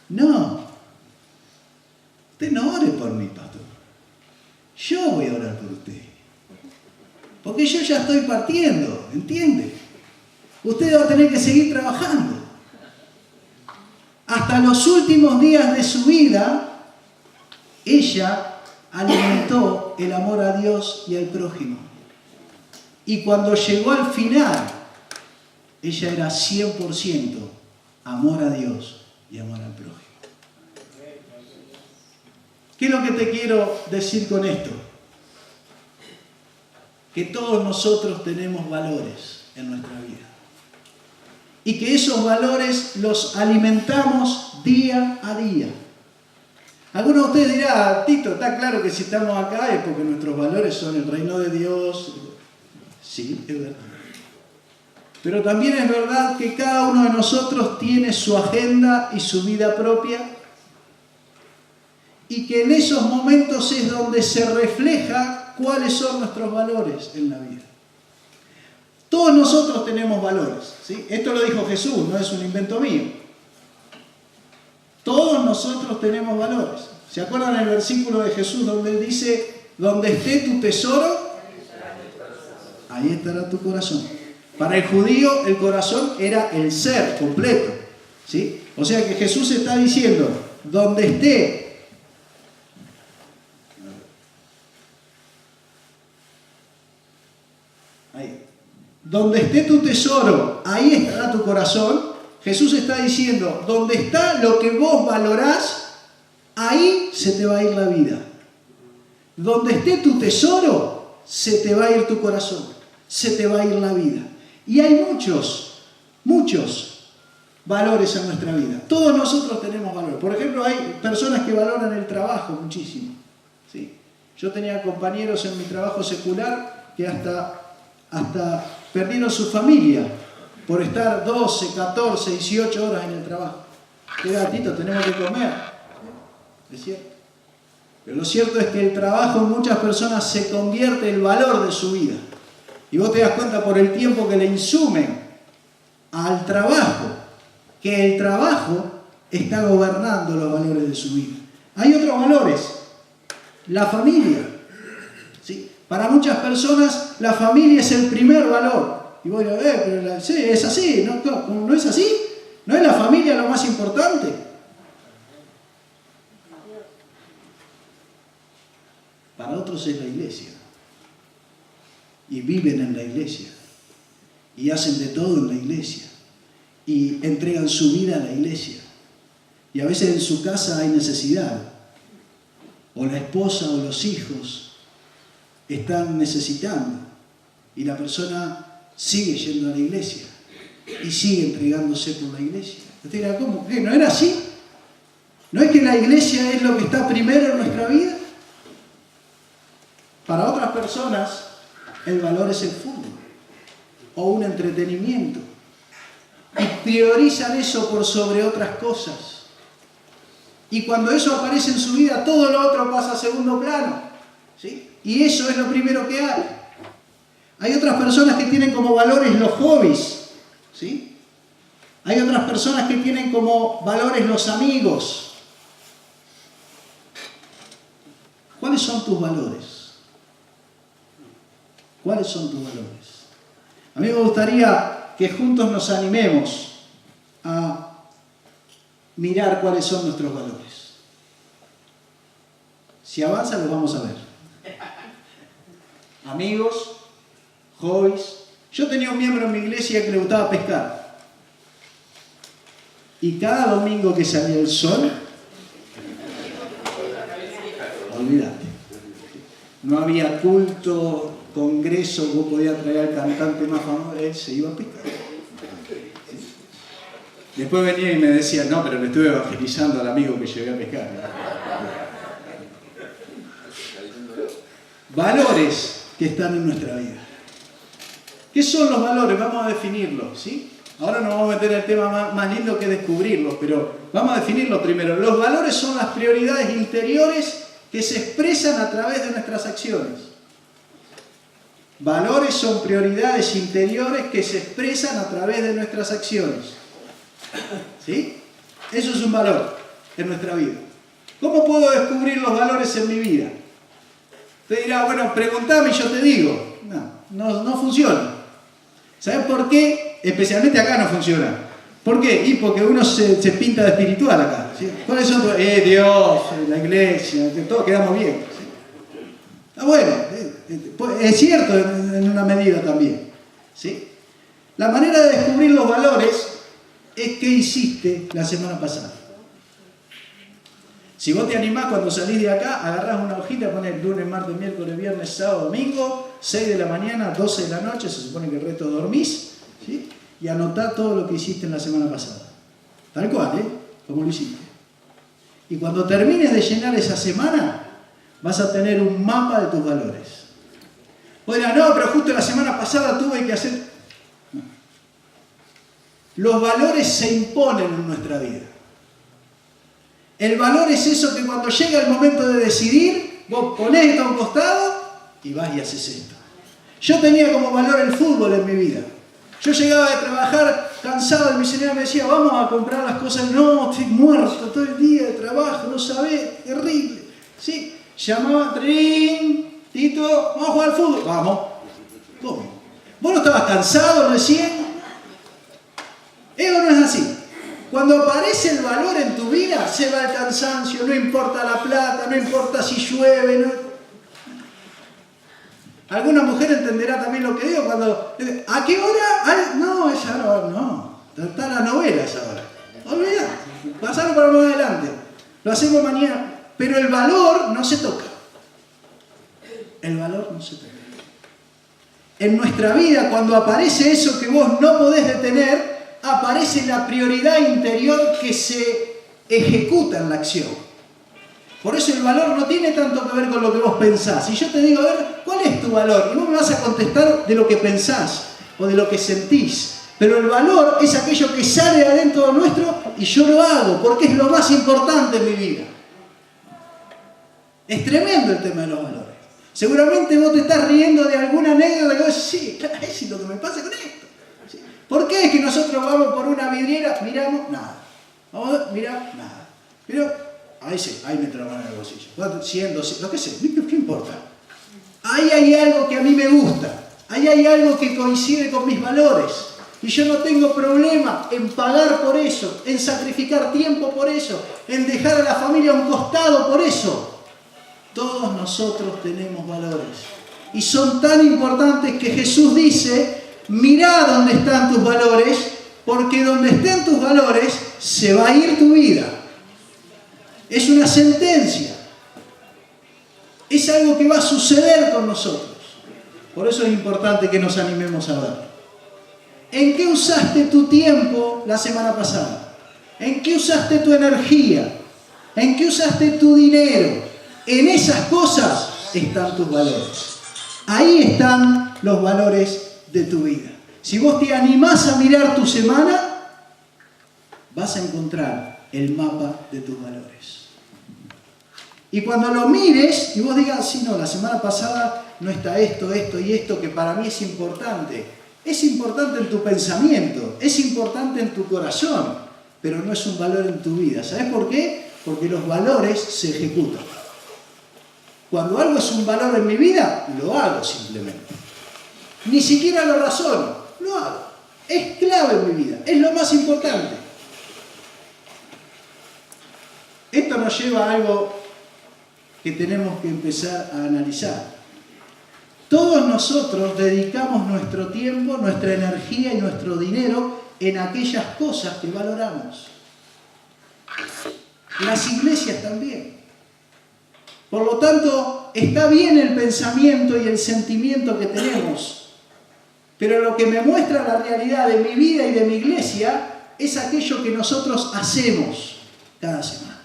Speaker 2: no, usted no ore por mí, pastor. Yo voy a orar por usted. Porque yo ya estoy partiendo, ¿entiende? Usted va a tener que seguir trabajando. Hasta los últimos días de su vida, ella alimentó el amor a Dios y al prójimo. Y cuando llegó al final, ella era 100% amor a Dios y amor al prójimo. ¿Qué es lo que te quiero decir con esto? Que todos nosotros tenemos valores en nuestra vida. Y que esos valores los alimentamos día a día. Algunos de ustedes dirán, Tito, está claro que si estamos acá es porque nuestros valores son el reino de Dios. Sí, es verdad. Pero también es verdad que cada uno de nosotros tiene su agenda y su vida propia. Y que en esos momentos es donde se refleja cuáles son nuestros valores en la vida. Todos nosotros tenemos valores, ¿sí? Esto lo dijo Jesús, no es un invento mío. Todos nosotros tenemos valores. ¿Se acuerdan el versículo de Jesús donde él dice, donde esté tu tesoro, ahí estará tu corazón? Para el judío el corazón era el ser completo, ¿sí? O sea que Jesús está diciendo, donde esté donde esté tu tesoro, ahí estará tu corazón. Jesús está diciendo, donde está lo que vos valorás, ahí se te va a ir la vida. Donde esté tu tesoro, se te va a ir tu corazón, se te va a ir la vida. Y hay muchos valores en nuestra vida. Todos nosotros tenemos valor. Por ejemplo, hay personas que valoran el trabajo muchísimo, ¿sí? Yo tenía compañeros en mi trabajo secular que hasta perdieron su familia por estar 12, 14, 18 horas en el trabajo. Qué gatito, tenemos que comer. Es cierto. Pero lo cierto es que el trabajo en muchas personas se convierte en el valor de su vida. Y vos te das cuenta por el tiempo que le insumen al trabajo, que el trabajo está gobernando los valores de su vida. Hay otros valores. La familia. ¿Sí? Para muchas personas la familia es el primer valor. Y vos dirás, pero sí, es así, ¿no es así? ¿No es la familia lo más importante? Para otros es la iglesia. Y viven en la iglesia. Y hacen de todo en la iglesia. Y entregan su vida a la iglesia. Y a veces en su casa hay necesidad. O la esposa o los hijos están necesitando. Y la persona sigue yendo a la iglesia. Y sigue entregándose por la iglesia. Usted dirá, ¿cómo? ¿No era así? ¿No es que la iglesia es lo que está primero en nuestra vida?
Speaker 3: personas el valor es el fútbol o un entretenimiento y priorizan eso por sobre otras cosas. Y cuando eso aparece en su vida, todo lo otro pasa a segundo plano, ¿sí? Y eso es lo primero que hay. Hay otras personas que tienen como valores los hobbies, ¿sí? Hay otras personas que tienen como valores los amigos. ¿Cuáles son tus valores? ¿Cuáles son tus valores? A mí me gustaría que juntos nos animemos a mirar cuáles son nuestros valores. Si avanza, los vamos a ver. Amigos, hobbies. Yo tenía un miembro en mi iglesia que le gustaba pescar. Y cada domingo que salía el sol, olvídate. No había culto, congreso, vos podías traer al cantante más famoso, él se iba a pescar. Después venía y me decía, no, pero le estuve evangelizando al amigo que llevé a pescar. Valores que están en nuestra vida. ¿Qué son los valores? Vamos a definirlos, ¿sí? Ahora nos vamos a meter en el tema más lindo que es descubrirlos, pero vamos a definirlos primero. Los valores son las prioridades interiores que se expresan a través de nuestras acciones. Valores son prioridades interiores que se expresan a través de nuestras acciones. ¿Sí? Eso es un valor en nuestra vida. ¿Cómo puedo descubrir los valores en mi vida? Usted dirá, bueno, pregúntame y yo te digo. No funciona. ¿Saben por qué? Especialmente acá no funciona. ¿Por qué? Y porque uno se pinta de espiritual acá, ¿sí? ¿Cuáles son? Dios, la iglesia, todos quedamos bien, ¿sí? Está bueno, es cierto en una medida también, ¿sí? La manera de descubrir los valores es qué hiciste la semana pasada. Si vos te animás cuando salís de acá, agarrás una hojita, pones lunes, martes, miércoles, viernes, sábado, domingo, 6 de la mañana, 12 de la noche, se supone que el resto dormís, ¿sí? Y anotá todo lo que hiciste en la semana pasada. Tal cual, como lo hiciste. Y cuando termines de llenar esa semana, vas a tener un mapa de tus valores. Vos dirás, no, pero justo la semana pasada tuve que hacer... No. Los valores se imponen en nuestra vida. El valor es eso que cuando llega el momento de decidir, vos ponés esto a un costado y vas y haces esto. Yo tenía como valor el fútbol en mi vida. Yo llegaba de trabajar cansado y mi señora me decía, vamos a comprar las cosas. No, estoy muerto todo el día de trabajo, no sabés, terrible. ¿Sí? Llamaba, Trin, Tito, vamos a jugar al fútbol. Vamos. ¿Cómo? ¿Vos no estabas cansado recién? Eso no es así. Cuando aparece el valor en tu vida, se va el cansancio, no importa la plata, no importa si llueve. No... Alguna mujer entenderá también lo que digo cuando... ¿A qué hora? No, esa hora no. Está la novela esa hora. Olvidá, pasarlo para más adelante. Lo hacemos mañana. Pero el valor no se toca. El valor no se toca. En nuestra vida, cuando aparece eso que vos no podés detener, aparece la prioridad interior que se ejecuta en la acción. Por eso el valor no tiene tanto que ver con lo que vos pensás. Si yo te digo, a ver, ¿cuál es tu valor? Y vos me vas a contestar de lo que pensás o de lo que sentís. Pero el valor es aquello que sale de adentro nuestro y yo lo hago porque es lo más importante en mi vida. Es tremendo el tema de los valores. Seguramente vos te estás riendo de alguna anécdota que vos decís, sí, claro, es lo que me pasa con esto. ¿Sí? ¿Por qué es que nosotros vamos por una vidriera, miramos nada? Vamos a ver, miramos nada. Pero ahí sí, ahí me traban en el bolsillo. 100, 200, lo que sea, ¿qué importa? Ahí hay algo que a mí me gusta. Ahí hay algo que coincide con mis valores. Y yo no tengo problema en pagar por eso, en sacrificar tiempo por eso, en dejar a la familia a un costado por eso. Todos nosotros tenemos valores. Y son tan importantes que Jesús dice, mirá dónde están tus valores, porque donde estén tus valores, se va a ir tu vida. Es una sentencia. Es algo que va a suceder con nosotros. Por eso es importante que nos animemos a ver. ¿En qué usaste tu tiempo la semana pasada? ¿En qué usaste tu energía? ¿En qué usaste tu dinero? En esas cosas están tus valores. Ahí están los valores de tu vida. Si vos te animás a mirar tu semana, vas a encontrar el mapa de tus valores. Y cuando lo mires y vos digas, sí, no, la semana pasada no está esto, esto y esto, que para mí es importante. Es importante en tu pensamiento, es importante en tu corazón, pero no es un valor en tu vida. ¿Sabes por qué? Porque los valores se ejecutan. Cuando algo es un valor en mi vida, lo hago simplemente. Ni siquiera lo razono, lo hago. Es clave en mi vida, es lo más importante. Esto nos lleva a algo que tenemos que empezar a analizar. Todos nosotros dedicamos nuestro tiempo, nuestra energía y nuestro dinero en aquellas cosas que valoramos. Las iglesias también. Por lo tanto, está bien el pensamiento y el sentimiento que tenemos, pero lo que me muestra la realidad de mi vida y de mi iglesia es aquello que nosotros hacemos cada semana.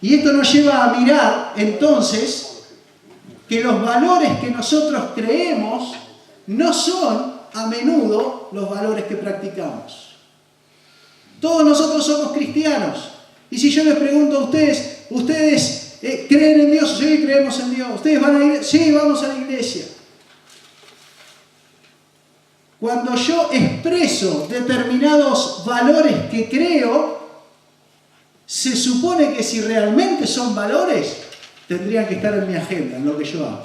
Speaker 3: Y esto nos lleva a mirar, entonces, que los valores que nosotros creemos no son a menudo los valores que practicamos. Todos nosotros somos cristianos. Y si yo les pregunto a ustedes, ¿ustedes creen en Dios? Sí, creemos en Dios. ¿Ustedes van a la iglesia? Sí, vamos a la iglesia. Cuando yo expreso determinados valores que creo, se supone que si realmente son valores, tendrían que estar en mi agenda, en lo que yo hago.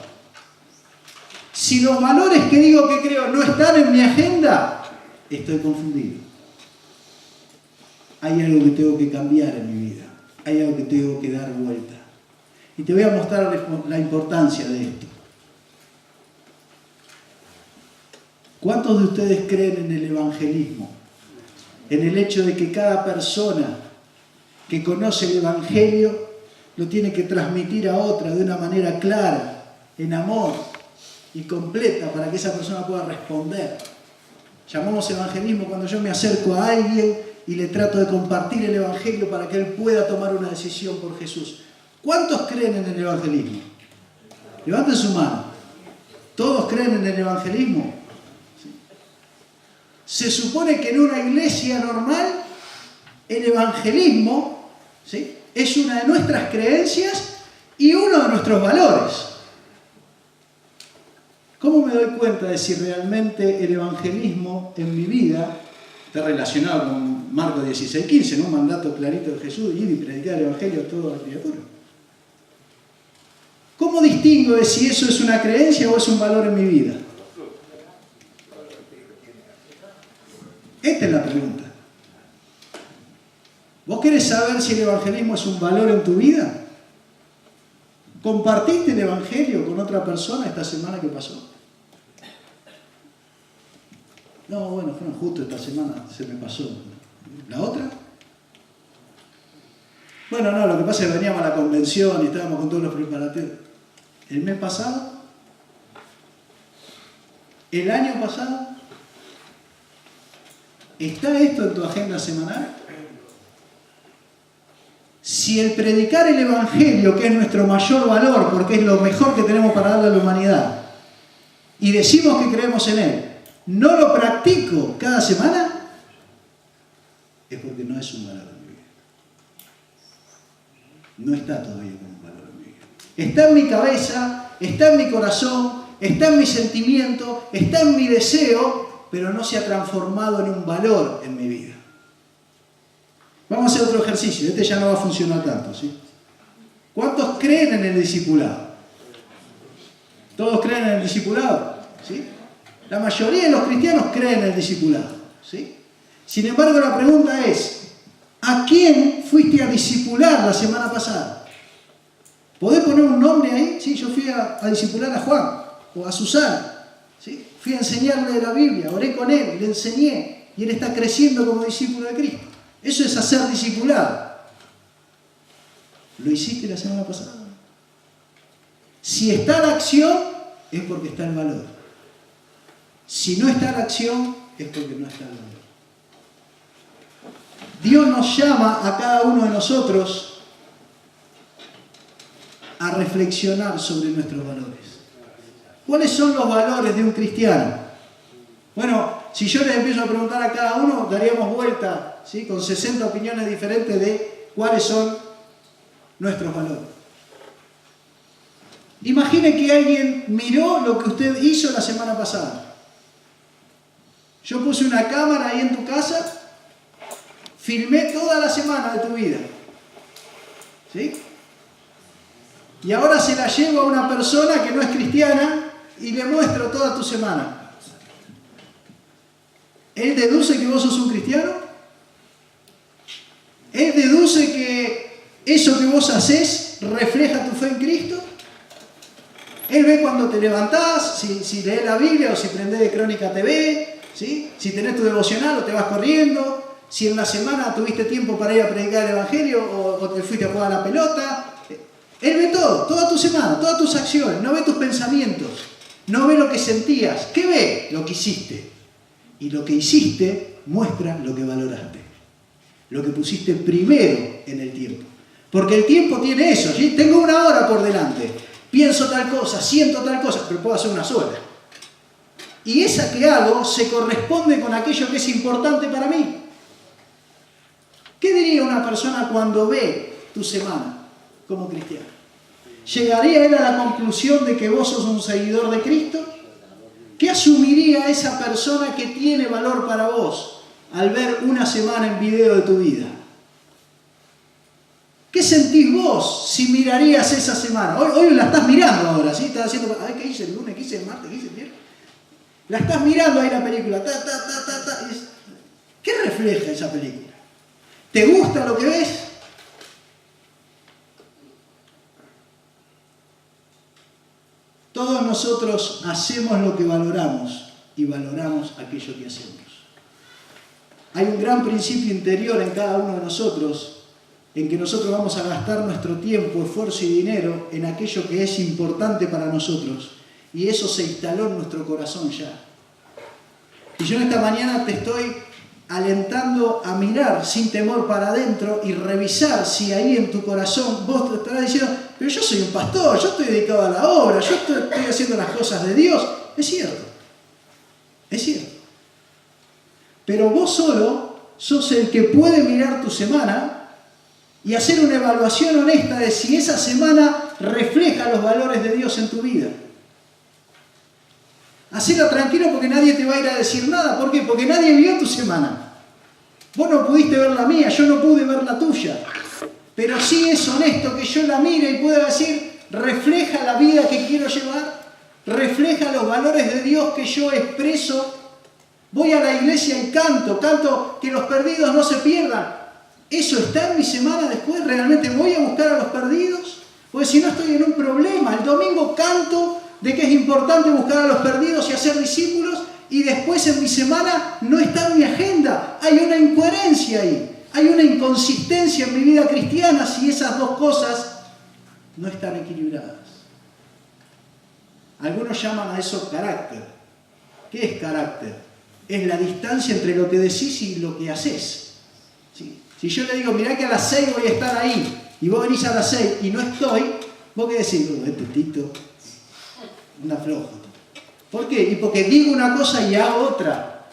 Speaker 3: Si los valores que digo que creo no están en mi agenda, estoy confundido. Hay algo que tengo que cambiar en mi vida. Hay algo que tengo que dar vuelta. Y te voy a mostrar la importancia de esto. ¿Cuántos de ustedes creen en el evangelismo? En el hecho de que cada persona que conoce el evangelio lo tiene que transmitir a otra de una manera clara, en amor y completa, para que esa persona pueda responder. Llamamos evangelismo cuando yo me acerco a alguien y le trato de compartir el evangelio para que él pueda tomar una decisión por Jesús. ¿Cuántos creen en el evangelismo? Levanten su mano. ¿Todos creen en el evangelismo? ¿Sí? Se supone que en una iglesia normal el evangelismo, ¿sí?, es una de nuestras creencias y uno de nuestros valores. ¿Cómo me doy cuenta de si realmente el evangelismo en mi vida está relacionado con Marcos 16:15, ¿no? Un mandato clarito de Jesús, ir y predicar el evangelio a toda la criatura? ¿Cómo distingo de si eso es una creencia o es un valor en mi vida? Esta es la pregunta. ¿Vos querés saber si el evangelismo es un valor en tu vida? ¿Compartiste el evangelio con otra persona esta semana que pasó? No, bueno, justo esta semana se me pasó. ¿La otra? Bueno, no, lo que pasa es que veníamos a la convención y estábamos con todos los preparativos. ¿El mes pasado? ¿El año pasado? ¿Está esto en tu agenda semanal? Si el predicar el evangelio, que es nuestro mayor valor, porque es lo mejor que tenemos para darle a la humanidad, y decimos que creemos en él, no lo practico cada semana, es porque no es un valor en mi vida. No está todavía como un valor en mi vida. Está en mi cabeza, está en mi corazón, está en mi sentimiento, está en mi deseo, pero no se ha transformado en un valor en mi vida. Vamos a hacer otro ejercicio, este ya no va a funcionar tanto, ¿sí? ¿Cuántos creen en el discipulado? ¿Todos creen en el discipulado? ¿Sí? La mayoría de los cristianos creen en el discipulado, ¿sí? Sin embargo, la pregunta es, ¿a quién fuiste a discipular la semana pasada? ¿Podés poner un nombre ahí? Sí, yo fui a discipular a Juan o a Susana, ¿sí? Fui a enseñarle la Biblia, oré con él, le enseñé y él está creciendo como discípulo de Cristo. Eso es hacer discipulado. ¿Lo hiciste la semana pasada? Si está la acción, es porque está el valor. Si no está la acción, es porque no está el valor. Dios nos llama a cada uno de nosotros a reflexionar sobre nuestros valores. ¿Cuáles son los valores de un cristiano? Bueno, si yo les empiezo a preguntar a cada uno, daríamos vuelta, ¿sí?, con 60 opiniones diferentes de cuáles son nuestros valores. Imagine que alguien miró lo que usted hizo la semana pasada. Yo puse una cámara ahí en tu casa, filmé toda la semana de tu vida. ¿Sí? Y ahora se la llevo a una persona que no es cristiana y le muestro toda tu semana. ¿Él deduce que vos sos un cristiano? ¿Él deduce que eso que vos hacés refleja tu fe en Cristo? Él ve cuando te levantás, si lees la Biblia o si prendés de Crónica TV, ¿sí?, si tenés tu devocional o te vas corriendo, si en la semana tuviste tiempo para ir a predicar el Evangelio o te fuiste a jugar a la pelota. Él ve todo, toda tu semana, todas tus acciones, no ve tus pensamientos, no ve lo que sentías. ¿Qué ve? Lo que hiciste. Y lo que hiciste muestra lo que valoraste, lo que pusiste primero en el tiempo. Porque el tiempo tiene eso, ¿sí? Tengo una hora por delante, pienso tal cosa, siento tal cosa, pero puedo hacer una sola. Y esa que hago se corresponde con aquello que es importante para mí. ¿Qué diría una persona cuando ve tu semana como cristiano? ¿Llegaría él a la conclusión de que vos sos un seguidor de Cristo? ¿Qué asumiría esa persona que tiene valor para vos al ver una semana en video de tu vida? ¿Qué sentís vos si mirarías esa semana? Hoy la estás mirando ahora, ¿sí? Estás haciendo, ay, ¿qué hice el lunes? ¿Qué hice el martes? ¿Qué hice el viernes? La estás mirando ahí la película. ¿Qué refleja esa película? ¿Te gusta lo que ves? Todos nosotros hacemos lo que valoramos y valoramos aquello que hacemos. Hay un gran principio interior en cada uno de nosotros, en que nosotros vamos a gastar nuestro tiempo, esfuerzo y dinero en aquello que es importante para nosotros. Y eso se instaló en nuestro corazón ya. Y yo en esta mañana te estoy alentando a mirar sin temor para adentro y revisar si ahí en tu corazón vos te estarás diciendo, pero yo soy un pastor, yo estoy dedicado a la obra, yo estoy haciendo las cosas de Dios. Es cierto, es cierto. Pero vos solo sos el que puede mirar tu semana y hacer una evaluación honesta de si esa semana refleja los valores de Dios en tu vida. Hacelo tranquilo porque nadie te va a ir a decir nada. ¿Por qué? Porque nadie vio tu semana. Vos no pudiste ver la mía, yo no pude ver la tuya. Pero sí es honesto que yo la mire y pueda decir, refleja la vida que quiero llevar, refleja los valores de Dios que yo expreso. Voy a la iglesia y canto que los perdidos no se pierdan. ¿Eso está en mi semana después? ¿Realmente voy a buscar a los perdidos? Porque si no estoy en un problema. El domingo canto de que es importante buscar a los perdidos y hacer discípulos, y después en mi semana no está en mi agenda. Hay una incoherencia ahí, hay una inconsistencia en mi vida cristiana si esas dos cosas no están equilibradas. Algunos llaman a eso carácter. ¿Qué es carácter? Es la distancia entre lo que decís y lo que haces. ¿Sí? Si yo le digo, mirá que a las 6 voy a estar ahí, y vos venís a las 6 y no estoy, vos qué decís, este Tito, una floja. ¿Por qué? Y porque digo una cosa y hago otra.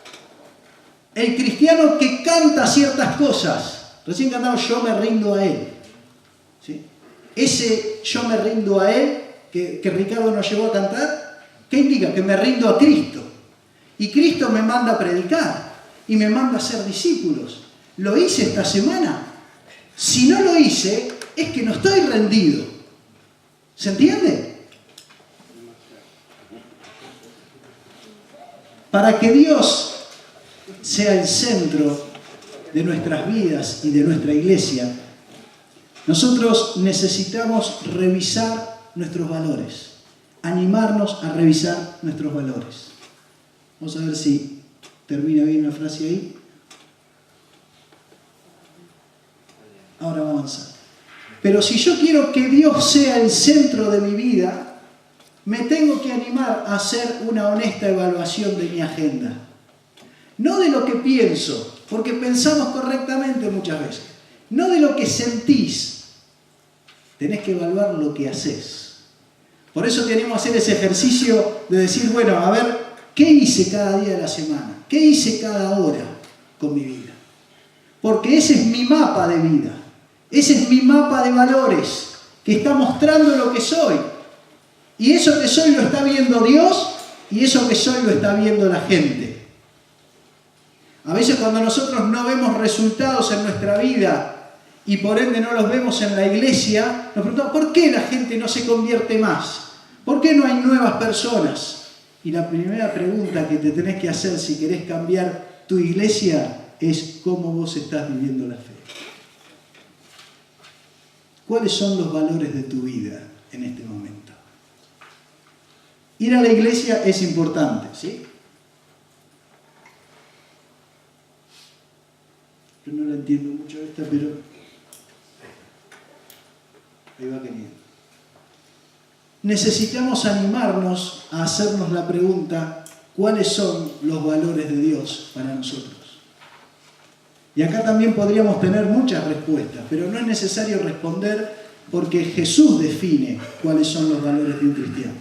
Speaker 3: El cristiano que canta ciertas cosas, recién cantamos Yo me rindo a Él. ¿Sí? Ese Yo me rindo a Él, que Ricardo nos llevó a cantar, ¿qué indica? Que me rindo a Cristo. Y Cristo me manda a predicar y me manda a ser discípulos. ¿Lo hice esta semana? Si no lo hice, es que no estoy rendido. ¿Se entiende? Para que Dios sea el centro de nuestras vidas y de nuestra iglesia, nosotros necesitamos revisar nuestros valores, animarnos a revisar nuestros valores. Vamos a ver si termina bien la frase ahí. Ahora vamos a avanzar. Pero si yo quiero que Dios sea el centro de mi vida, me tengo que animar a hacer una honesta evaluación de mi agenda. No de lo que pienso, porque pensamos correctamente muchas veces. No de lo que sentís. Tenés que evaluar lo que haces. Por eso tenemos que hacer ese ejercicio de decir, bueno, a ver, ¿qué hice cada día de la semana? ¿Qué hice cada hora con mi vida? Porque ese es mi mapa de vida. Ese es mi mapa de valores que está mostrando lo que soy. Y eso que soy lo está viendo Dios y eso que soy lo está viendo la gente. A veces cuando nosotros no vemos resultados en nuestra vida y por ende no los vemos en la iglesia, nos preguntamos, ¿por qué la gente no se convierte más? ¿Por qué no hay nuevas personas? Y la primera pregunta que te tenés que hacer si querés cambiar tu iglesia es cómo vos estás viviendo la fe. ¿Cuáles son los valores de tu vida en este momento? Ir a la iglesia es importante, ¿sí? Yo no la entiendo mucho esta, pero ahí va queriendo. Necesitamos animarnos a hacernos la pregunta, ¿cuáles son los valores de Dios para nosotros? Y acá también podríamos tener muchas respuestas, pero no es necesario responder porque Jesús define cuáles son los valores de un cristiano.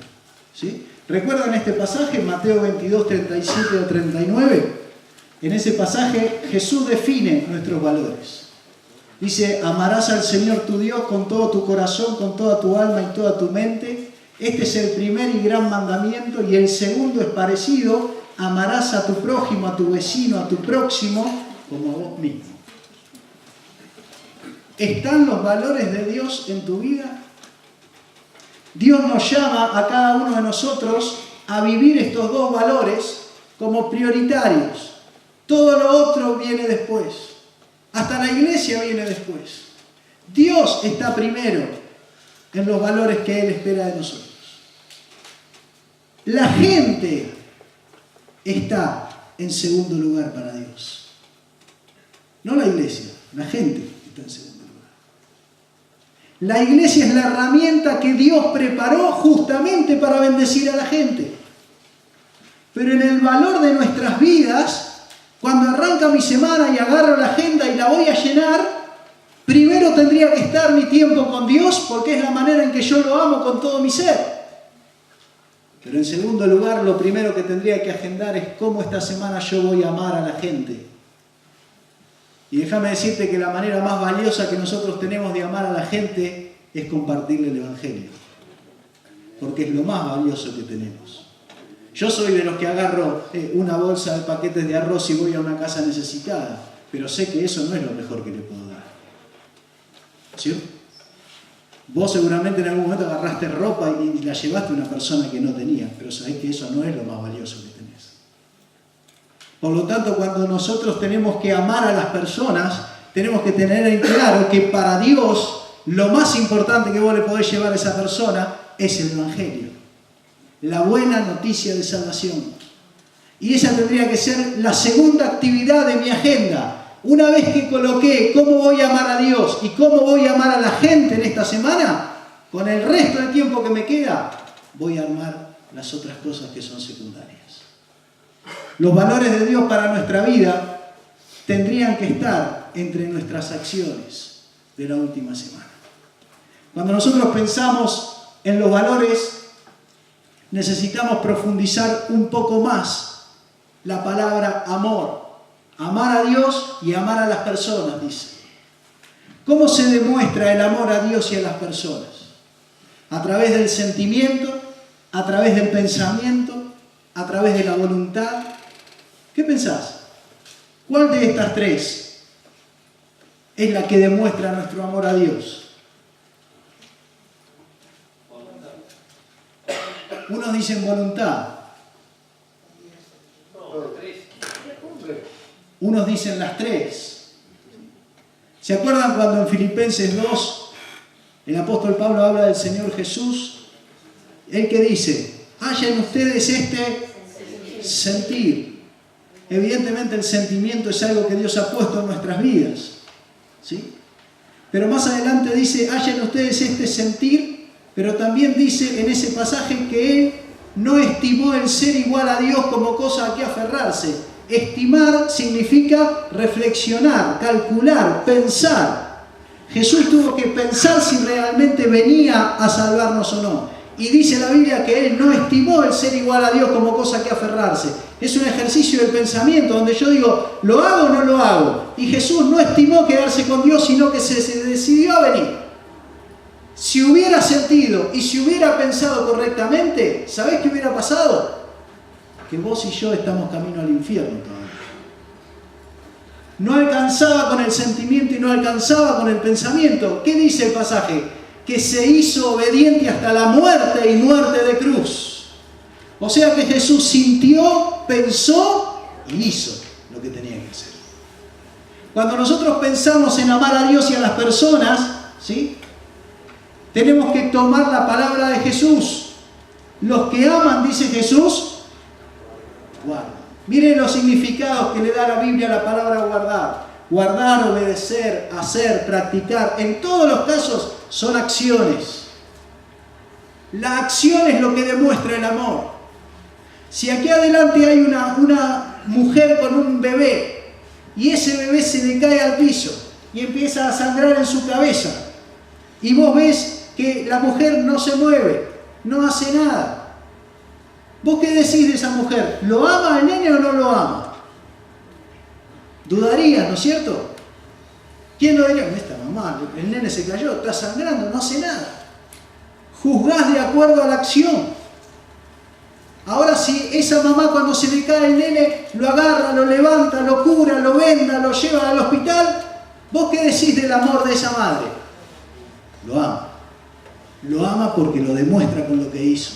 Speaker 3: ¿Sí? ¿Recuerdan este pasaje, Mateo 22, 37 o 39? En ese pasaje Jesús define nuestros valores. Dice, amarás al Señor tu Dios con todo tu corazón, con toda tu alma y toda tu mente. Este es el primer y gran mandamiento, y el segundo es parecido, amarás a tu prójimo, a tu vecino, a tu próximo, como a vos mismo. ¿Están los valores de Dios en tu vida? Dios nos llama a cada uno de nosotros a vivir estos dos valores como prioritarios. Todo lo otro viene después. Hasta la iglesia viene después. Dios está primero en los valores que Él espera de nosotros. La gente está en segundo lugar para Dios. No la iglesia, la gente está en segundo lugar. La iglesia es la herramienta que Dios preparó justamente para bendecir a la gente. Pero en el valor de nuestras vidas, cuando arranca mi semana y agarro la agenda y la voy a llenar, primero tendría que estar mi tiempo con Dios porque es la manera en que yo lo amo con todo mi ser. Pero en segundo lugar, lo primero que tendría que agendar es cómo esta semana yo voy a amar a la gente. Y déjame decirte que la manera más valiosa que nosotros tenemos de amar a la gente es compartirle el Evangelio. Porque es lo más valioso que tenemos. Yo soy de los que agarro una bolsa de paquetes de arroz y voy a una casa necesitada, pero sé que eso no es lo mejor que le puedo dar. ¿Sí? Vos seguramente en algún momento agarraste ropa y la llevaste a una persona que no tenía, pero sabés que eso no es lo más valioso que tenés. Por lo tanto, cuando nosotros tenemos que amar a las personas, tenemos que tener en claro que para Dios lo más importante que vos le podés llevar a esa persona es el Evangelio. La buena noticia de salvación. Y esa tendría que ser la segunda actividad de mi agenda. Una vez que coloqué cómo voy a amar a Dios y cómo voy a amar a la gente en esta semana, con el resto del tiempo que me queda, voy a armar las otras cosas que son secundarias. Los valores de Dios para nuestra vida tendrían que estar entre nuestras acciones de la última semana. Cuando nosotros pensamos en los valores, necesitamos profundizar un poco más la palabra amor. Amar a Dios y amar a las personas, dice. ¿Cómo se demuestra el amor a Dios y a las personas? A través del sentimiento, a través del pensamiento, a través de la voluntad. ¿Qué pensás? ¿Cuál de estas tres es la que demuestra nuestro amor a Dios? Unos dicen voluntad. Unos dicen las tres. ¿Se acuerdan cuando en Filipenses 2 el apóstol Pablo habla del Señor Jesús? Él que dice, hayan ustedes este sentir. Evidentemente el sentimiento es algo que Dios ha puesto en nuestras vidas, ¿sí? Pero más adelante dice, hayan ustedes este sentir, pero también dice en ese pasaje que Él no estimó el ser igual a Dios como cosa a que aferrarse. Estimar significa reflexionar, calcular, pensar. Jesús tuvo que pensar si realmente venía a salvarnos o no. Y dice la Biblia que Él no estimó el ser igual a Dios como cosa que aferrarse. Es un ejercicio del pensamiento donde yo digo, ¿lo hago o no lo hago? Y Jesús no estimó quedarse con Dios, sino que se decidió a venir. Si hubiera sentido y si hubiera pensado correctamente, ¿sabés qué hubiera pasado? Que vos y yo estamos camino al infierno todavía. No alcanzaba con el sentimiento y no alcanzaba con el pensamiento. ¿Qué dice el pasaje? Que se hizo obediente hasta la muerte y muerte de cruz. O sea que Jesús sintió, pensó y hizo lo que tenía que hacer. Cuando nosotros pensamos en amar a Dios y a las personas, ¿sí?, tenemos que tomar la palabra de Jesús. Los que aman, dice Jesús, guardan. Miren los significados que le da la Biblia a la palabra guardar. Guardar, obedecer, hacer, practicar. En todos los casos son acciones. La acción es lo que demuestra el amor. Si aquí adelante hay una mujer con un bebé y ese bebé se le cae al piso y empieza a sangrar en su cabeza y vos ves que la mujer no se mueve, no hace nada. ¿Vos qué decís de esa mujer? ¿Lo ama el nene o no lo ama? Dudarías, ¿no es cierto? ¿Quién lo diría? Esta mamá, el nene se cayó, está sangrando, no hace nada. Juzgás de acuerdo a la acción. Ahora si esa mamá cuando se le cae el nene lo agarra, lo levanta, lo cura, lo venda, lo lleva al hospital, ¿vos qué decís del amor de esa madre? Lo ama. Lo ama porque lo demuestra con lo que hizo.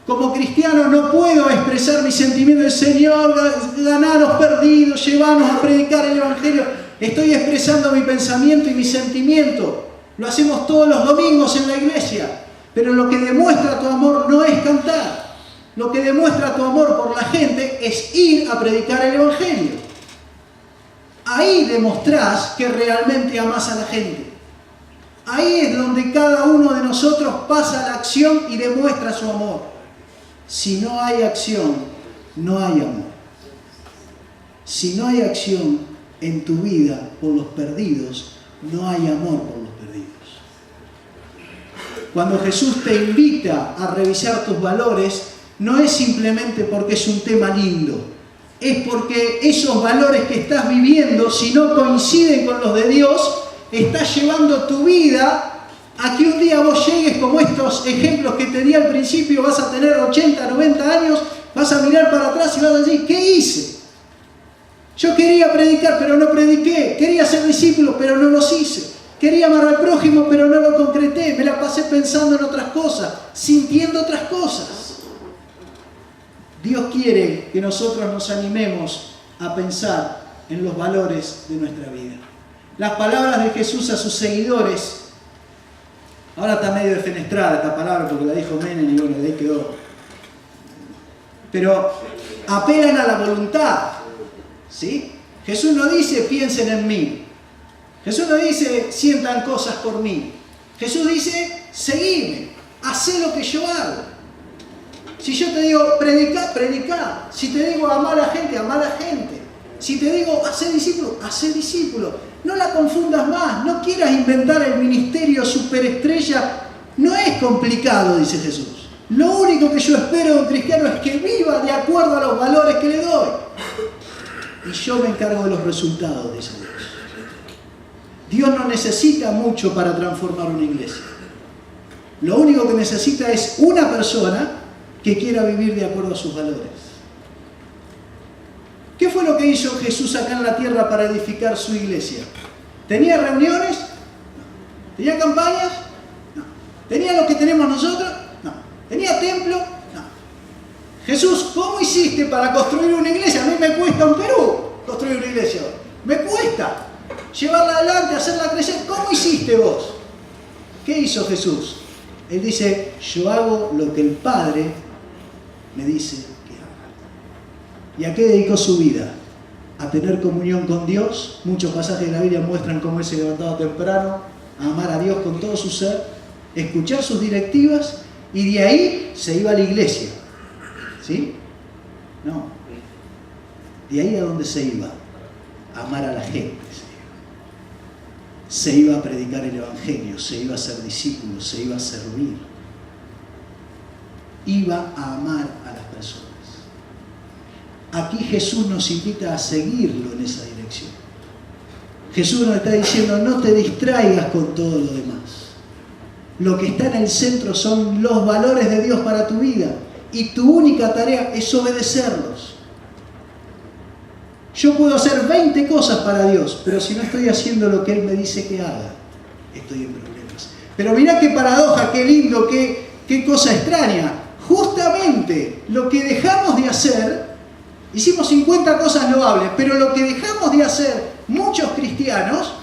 Speaker 3: Como cristiano no puedo expresar mi sentimiento del Señor, ganar a los perdidos, llevarnos a predicar el Evangelio. Estoy expresando mi pensamiento y mi sentimiento. Lo hacemos todos los domingos en la iglesia. Pero lo que demuestra tu amor no es cantar. Lo que demuestra tu amor por la gente es ir a predicar el Evangelio. Ahí demostrás que realmente amás a la gente. Ahí es donde cada uno de nosotros pasa la acción y demuestra su amor. Si no hay acción, no hay amor. Si no hay acción en tu vida por los perdidos, no hay amor por los perdidos. Cuando Jesús te invita a revisar tus valores, no es simplemente porque es un tema lindo. Es porque esos valores que estás viviendo, si no coinciden con los de Dios, estás llevando tu vida a que un día vos llegues como estos ejemplos que te di al principio, vas a tener 80, 90 años, vas a mirar para atrás y vas a decir, ¿qué hice? Yo quería predicar, pero no prediqué. Quería ser discípulo, pero no los hice. Quería amar al prójimo, pero no lo concreté. Me la pasé pensando en otras cosas, sintiendo otras cosas. Dios quiere que nosotros nos animemos a pensar en los valores de nuestra vida. Las palabras de Jesús a sus seguidores, ahora está medio defenestrada esta palabra porque la dijo Menem y bueno, de ahí quedó. Pero apelan a la voluntad, ¿sí? Jesús no dice piensen en mí. Jesús no dice sientan cosas por mí. Jesús dice seguime, hacé lo que yo hago. Si yo te digo predicar, predicar. Si te digo amar a la gente, amar a la gente. Si te digo hacer discípulo, hacer discípulo. No la confundas más, no quieras inventar el ministerio superestrella. No es complicado, dice Jesús. Lo único que yo espero de un cristiano es que viva de acuerdo a los valores que le doy. Y yo me encargo de los resultados, dice Dios. Dios no necesita mucho para transformar una iglesia. Lo único que necesita es una persona que quiera vivir de acuerdo a sus valores. ¿Qué fue lo que hizo Jesús acá en la tierra para edificar su iglesia? ¿Tenía reuniones? No. ¿Tenía campañas? No. ¿Tenía lo que tenemos nosotros? No. ¿Tenía templo? No. Jesús, ¿cómo hiciste para construir una iglesia? A mí me cuesta un Perú construir una iglesia. Me cuesta llevarla adelante, hacerla crecer. ¿Cómo hiciste vos? ¿Qué hizo Jesús? Él dice, yo hago lo que el Padre me dice que haga. ¿Y a qué dedicó su vida? A tener comunión con Dios. Muchos pasajes de la Biblia muestran cómo él se levantaba temprano, a amar a Dios con todo su ser, escuchar sus directivas y de ahí se iba a la iglesia. ¿Sí? No. De ahí a donde se iba, a amar a la gente. Se iba a predicar el Evangelio, se iba a ser discípulo, se iba a servir. iba a amar a las personas. Aquí Jesús nos invita a seguirlo en esa dirección. Jesús nos está diciendo, no te distraigas con todo lo demás. Lo que está en el centro son los valores de Dios para tu vida y tu única tarea es obedecerlos. Yo puedo hacer 20 cosas para Dios, pero si no estoy haciendo lo que Él me dice que haga, estoy en problemas. Pero mirá qué paradoja, qué lindo, qué cosa extraña. Justamente lo que dejamos de hacer, hicimos 50 cosas loables, pero lo que dejamos de hacer muchos cristianos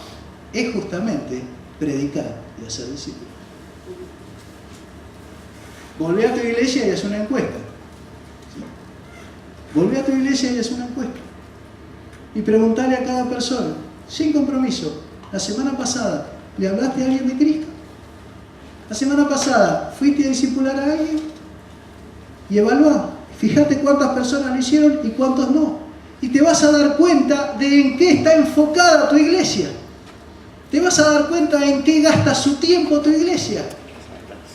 Speaker 3: es justamente predicar y hacer discípulos. Volvé a tu iglesia y haz una encuesta. ¿Sí? Volvé a tu iglesia y haz una encuesta. Y preguntale a cada persona, sin compromiso, la semana pasada, ¿le hablaste a alguien de Cristo? La semana pasada, ¿fuiste a discipular a alguien? Y evaluá. Fíjate cuántas personas lo hicieron y cuántos no. Y te vas a dar cuenta de en qué está enfocada tu iglesia. Te vas a dar cuenta en qué gasta su tiempo tu iglesia.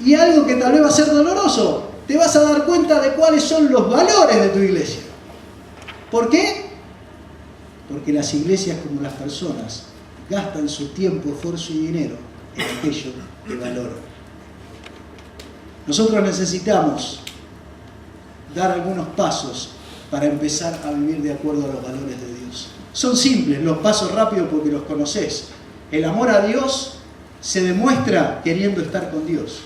Speaker 3: Y algo que tal vez va a ser doloroso, te vas a dar cuenta de cuáles son los valores de tu iglesia. ¿Por qué? Porque las iglesias, como las personas, gastan su tiempo, esfuerzo y dinero en aquello que valoran. Nosotros necesitamos dar algunos pasos para empezar a vivir de acuerdo a los valores de Dios. Son simples, los pasos rápidos porque los conocés. El amor a Dios se demuestra queriendo estar con Dios,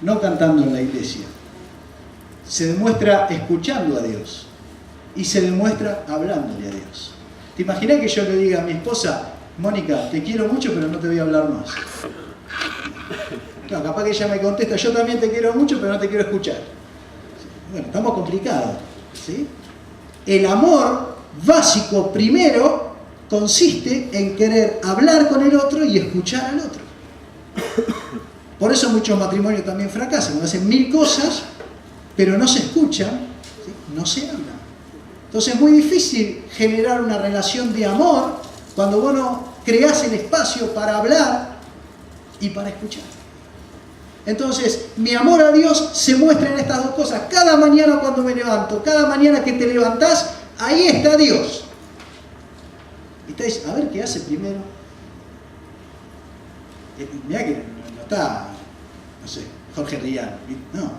Speaker 3: no cantando en la iglesia. Se demuestra escuchando a Dios y se demuestra hablándole a Dios. ¿Te imaginas que yo le diga a mi esposa, Mónica, te quiero mucho pero no te voy a hablar más? No, capaz que ella me contesta, yo también te quiero mucho pero no te quiero escuchar. Bueno, estamos complicados, ¿sí? El amor básico primero consiste en querer hablar con el otro y escuchar al otro. Por eso muchos matrimonios también fracasan, hacen 1000 cosas, pero no se escuchan, ¿sí? No se hablan. Entonces es muy difícil generar una relación de amor cuando vos no creás el espacio para hablar y para escuchar. Entonces, mi amor a Dios se muestra en estas dos cosas. Cada mañana cuando me levanto, cada mañana que te levantás, ahí está Dios. Y te dices, a ver qué hace primero. Mirá que no está, no sé, Jorge Rial. No,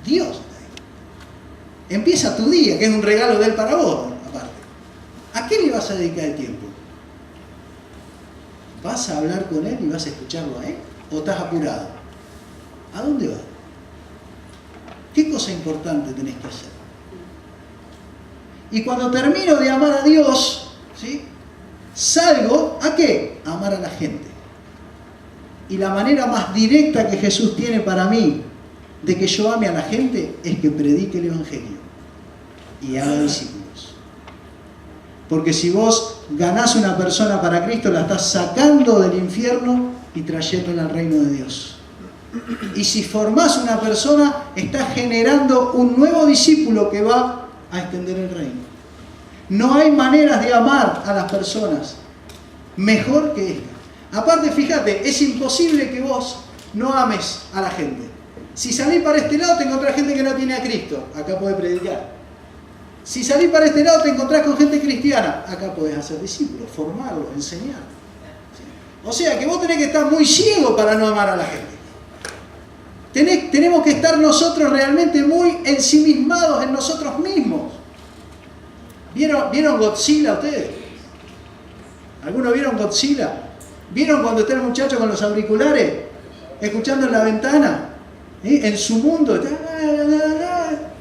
Speaker 3: Dios está ahí. Empieza tu día, que es un regalo de Él para vos, aparte. ¿A qué le vas a dedicar el tiempo? ¿Vas a hablar con Él y vas a escucharlo a Él? ¿O estás apurado? ¿A dónde vas? ¿Qué cosa importante tenés que hacer? Y cuando termino de amar a Dios, ¿sí? Salgo, ¿a qué? A amar a la gente. Y la manera más directa que Jesús tiene para mí de que yo ame a la gente es que predique el Evangelio y haga discípulos. Porque si vos ganás una persona para Cristo, la estás sacando del infierno y trayéndola al reino de Dios. Y si formás una persona, estás generando un nuevo discípulo que va a extender el reino. No hay maneras de amar a las personas mejor que esta. Aparte, fíjate, es imposible que vos no ames a la gente. Si salís para este lado, te encontrás gente que no tiene a Cristo. Acá podés predicar. Si salís para este lado, te encontrás con gente cristiana. Acá podés hacer discípulos, formarlos, enseñar. ¿Sí? O sea, que vos tenés que estar muy ciego para no amar a la gente. Tenemos que estar nosotros realmente muy ensimismados en nosotros mismos. ¿Vieron Godzilla ustedes? ¿Algunos vieron Godzilla? ¿Vieron cuando está el muchacho con los auriculares? Escuchando en la ventana. En su mundo.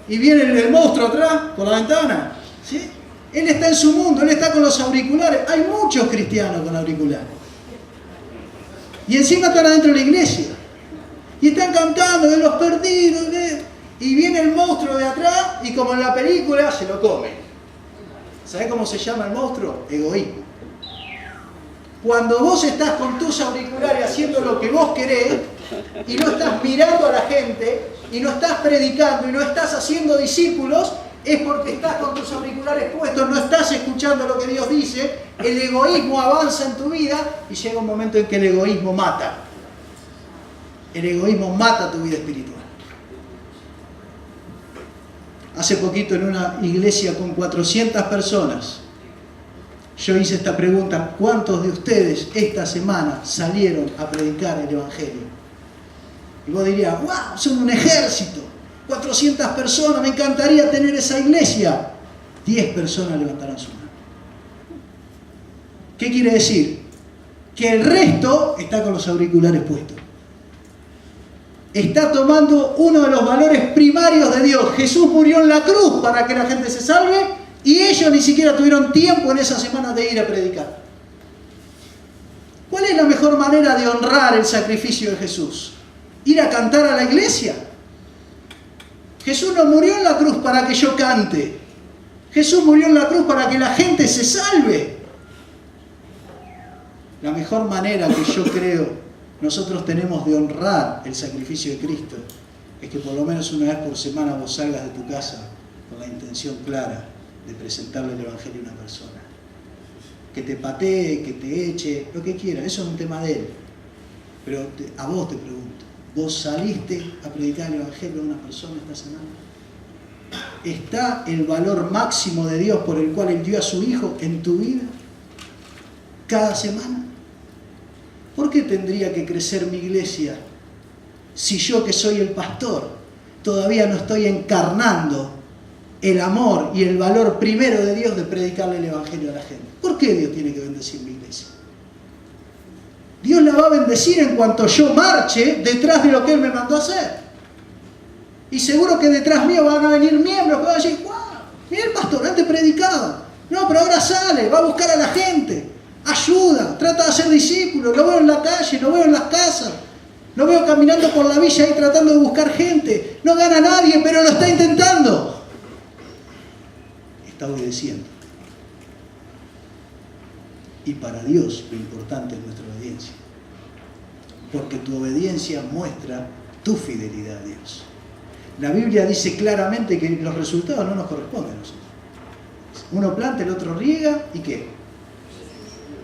Speaker 3: Y viene el monstruo atrás por la ventana. ¿Sí? Él está en su mundo, él está con los auriculares. Hay muchos cristianos con auriculares. Y encima están adentro de la iglesia. Y están cantando de los perdidos. Y viene el monstruo de atrás y como en la película se lo come. ¿Sabés cómo se llama el monstruo? Egoísmo. Cuando vos estás con tus auriculares haciendo lo que vos querés y no estás mirando a la gente y no estás predicando y no estás haciendo discípulos, es porque estás con tus auriculares puestos, no estás escuchando lo que Dios dice, el egoísmo avanza en tu vida y llega un momento en que el egoísmo mata. El egoísmo mata tu vida espiritual. Hace poquito en una iglesia con 400 personas, yo hice esta pregunta: ¿cuántos de ustedes esta semana salieron a predicar el Evangelio? Y vos dirías: ¡wow! Son un ejército, 400 personas, me encantaría tener esa iglesia. 10 personas levantarán su mano. ¿Qué quiere decir? Que el resto está con los auriculares puestos. Está tomando uno de los valores primarios de Dios. Jesús murió en la cruz para que la gente se salve, y ellos ni siquiera tuvieron tiempo en esa semana de ir a predicar. ¿Cuál es la mejor manera de honrar el sacrificio de Jesús? ¿Ir a cantar a la iglesia? Jesús no murió en la cruz para que yo cante. Jesús murió en la cruz para que la gente se salve. La mejor manera que yo creo nosotros tenemos de honrar el sacrificio de Cristo es que por lo menos una vez por semana vos salgas de tu casa con la intención clara de presentarle el Evangelio a una persona. Que te patee, que te eche, lo que quiera, eso es un tema de él. Pero a vos te pregunto, ¿vos saliste a predicar el Evangelio a una persona esta semana? ¿Está el valor máximo de Dios por el cual Él dio a su Hijo en tu vida? Cada semana. ¿Por qué tendría que crecer mi iglesia si yo, que soy el pastor, todavía no estoy encarnando el amor y el valor primero de Dios de predicarle el Evangelio a la gente? ¿Por qué Dios tiene que bendecir mi iglesia? Dios la va a bendecir en cuanto yo marche detrás de lo que Él me mandó a hacer. Y seguro que detrás mío van a venir miembros que van a decir: ¡wow! Mira el pastor, antes predicaba. No, pero ahora sale, va a buscar a la gente. Ayuda, trata de hacer discípulos, lo veo en la calle, lo veo en las casas, lo veo caminando por la villa ahí tratando de buscar gente. No gana nadie, pero lo está intentando. Está obedeciendo. Y para Dios lo importante es nuestra obediencia. Porque tu obediencia muestra tu fidelidad a Dios. La Biblia dice claramente que los resultados no nos corresponden a nosotros. Uno planta, el otro riega, ¿y qué?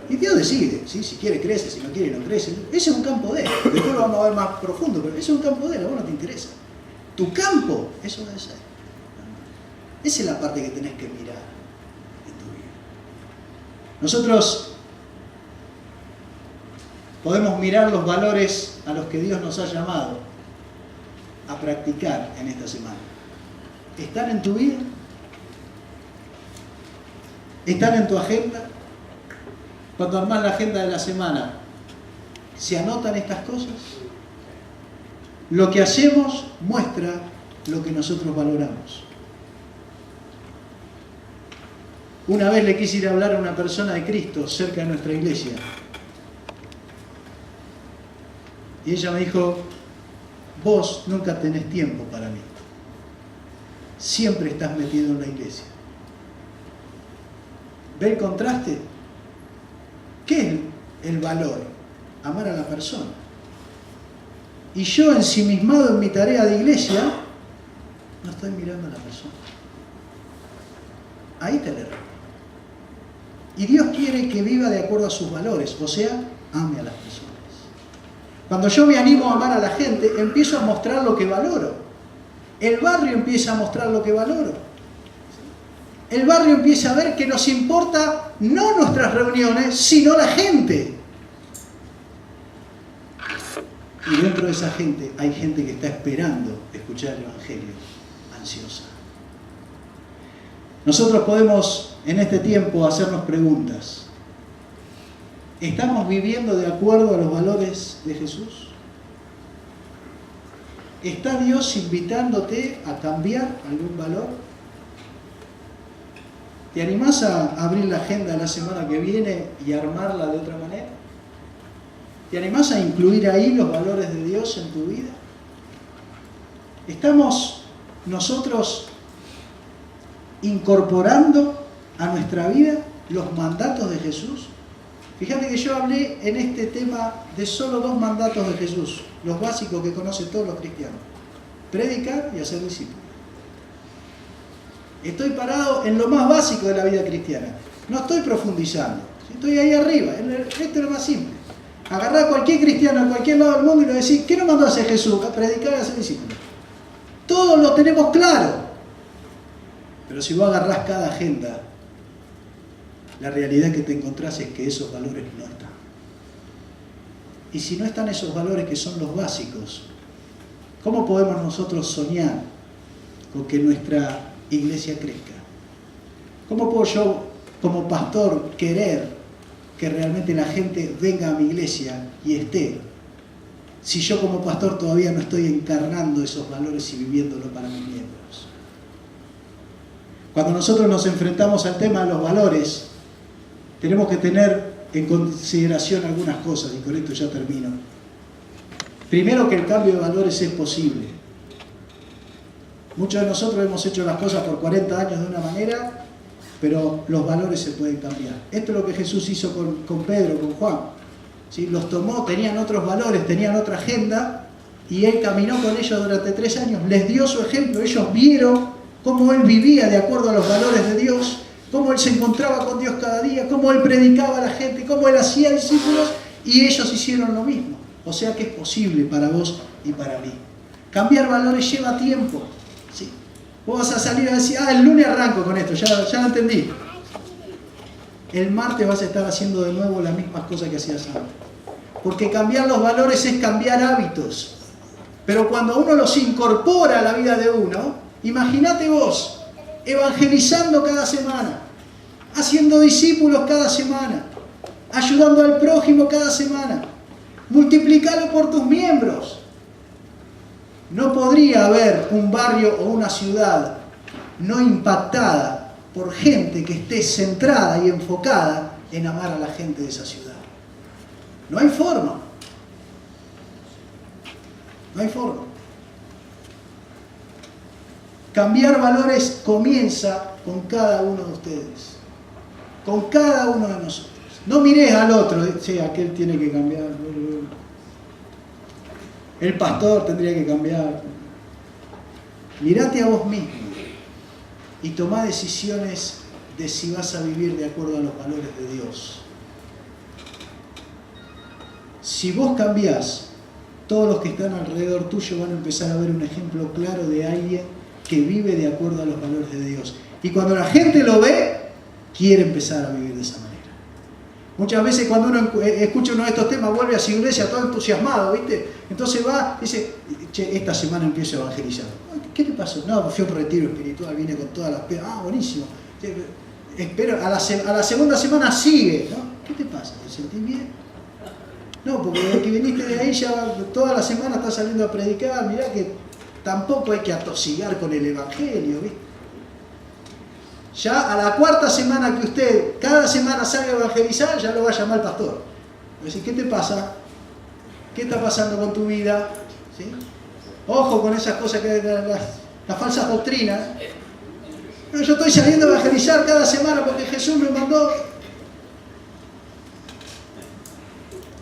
Speaker 3: Y Dios decide, ¿sí? Si quiere crece, si no quiere no crece. Ese es un campo de él. Después lo vamos a ver más profundo, pero ese es un campo de él, a vos no te interesa. Tu campo, eso debe ser. Esa es la parte que tenés que mirar en tu vida. Nosotros podemos mirar los valores a los que Dios nos ha llamado a practicar en esta semana. ¿Están en tu vida? ¿Están en tu agenda? Cuando armás la agenda de la semana, ¿se anotan estas cosas? Lo que hacemos muestra lo que nosotros valoramos. Una vez le quise ir a hablar a una persona de Cristo cerca de nuestra iglesia. Y ella me dijo: vos nunca tenés tiempo para mí. Siempre estás metido en la iglesia. ¿Ve el contraste? ¿Qué es el valor? Amar a la persona. Y yo, ensimismado en mi tarea de iglesia, no estoy mirando a la persona. Ahí está el error. Y Dios quiere que viva de acuerdo a sus valores, o sea, ame a las personas. Cuando yo me animo a amar a la gente, empiezo a mostrar lo que valoro. El barrio empieza a mostrar lo que valoro. El barrio empieza a ver que nos importa no nuestras reuniones, sino la gente. Y dentro de esa gente hay gente que está esperando escuchar el Evangelio, ansiosa. Nosotros podemos en este tiempo hacernos preguntas. ¿Estamos viviendo de acuerdo a los valores de Jesús? ¿Está Dios invitándote a cambiar algún valor? ¿Te animás a abrir la agenda la semana que viene y armarla de otra manera? ¿Te animás a incluir ahí los valores de Dios en tu vida? ¿Estamos nosotros incorporando a nuestra vida los mandatos de Jesús? Fíjate que yo hablé en este tema de solo 2 mandatos de Jesús, los básicos que conocen todos los cristianos: predicar y hacer discípulos. Estoy parado en lo más básico de la vida cristiana. No estoy profundizando. Estoy ahí arriba. Esto es lo más simple. Agarrar a cualquier cristiano en cualquier lado del mundo y le decís: ¿qué nos mandó a hacer Jesús? A predicar y a hacer discípulos. Todos lo tenemos claro. Pero si vos agarrás cada agenda, la realidad que te encontrás es que esos valores no están. Y si no están esos valores que son los básicos, ¿cómo podemos nosotros soñar con que nuestra iglesia crezca? ¿Cómo puedo yo, como pastor, querer que realmente la gente venga a mi iglesia y esté, si yo como pastor todavía no estoy encarnando esos valores y viviéndolo para mis miembros? Cuando nosotros nos enfrentamos al tema de los valores, tenemos que tener en consideración algunas cosas, y con esto ya termino. Primero, que el cambio de valores es posible. Muchos de nosotros hemos hecho las cosas por 40 años de una manera, pero los valores se pueden cambiar. Esto es lo que Jesús hizo con Pedro, con Juan. ¿Sí? Los tomó, tenían otros valores, tenían otra agenda, y Él caminó con ellos durante 3 años, les dio su ejemplo, ellos vieron cómo Él vivía de acuerdo a los valores de Dios, cómo Él se encontraba con Dios cada día, cómo Él predicaba a la gente, cómo Él hacía discípulos, y ellos hicieron lo mismo. O sea que es posible para vos y para mí. Cambiar valores lleva tiempo. ¿Sí? Vos vas a salir a decir, el lunes arranco con esto, ya lo entendí. El martes vas a estar haciendo de nuevo las mismas cosas que hacías antes. Porque cambiar los valores es cambiar hábitos. Pero cuando uno los incorpora a la vida de uno, imagínate vos, evangelizando cada semana, haciendo discípulos cada semana, ayudando al prójimo cada semana, multiplicalo por tus miembros. No podría haber un barrio o una ciudad no impactada por gente que esté centrada y enfocada en amar a la gente de esa ciudad. No hay forma. No hay forma. Cambiar valores comienza con cada uno de ustedes, con cada uno de nosotros. No mires al otro, sí, aquel tiene que cambiar, el pastor tendría que cambiar. Mirate a vos mismo y tomá decisiones de si vas a vivir de acuerdo a los valores de Dios. Si vos cambiás, todos los que están alrededor tuyo van a empezar a ver un ejemplo claro de alguien que vive de acuerdo a los valores de Dios. Y cuando la gente lo ve, quiere empezar a vivir de esa manera. Muchas veces cuando uno escucha uno de estos temas, vuelve a su iglesia todo entusiasmado, ¿viste? Entonces va, dice, che, esta semana empiezo a evangelizar. ¿Qué te pasó? No, fui a un retiro espiritual, vine con todas las penas. Buenísimo. Espero, a la segunda semana sigue, ¿no? ¿Qué te pasa? ¿Te sentís bien? No, porque desde que viniste de ahí ya toda la semana estás saliendo a predicar, mirá que tampoco hay que atosigar con el evangelio, ¿viste? Ya a la 4ª semana que usted cada semana sale a evangelizar, ya lo va a llamar el pastor. Va a decir, ¿qué te pasa? ¿Qué está pasando con tu vida? ¿Sí? Ojo con esas cosas, que las falsas doctrinas. No, yo estoy saliendo a evangelizar cada semana porque Jesús me mandó.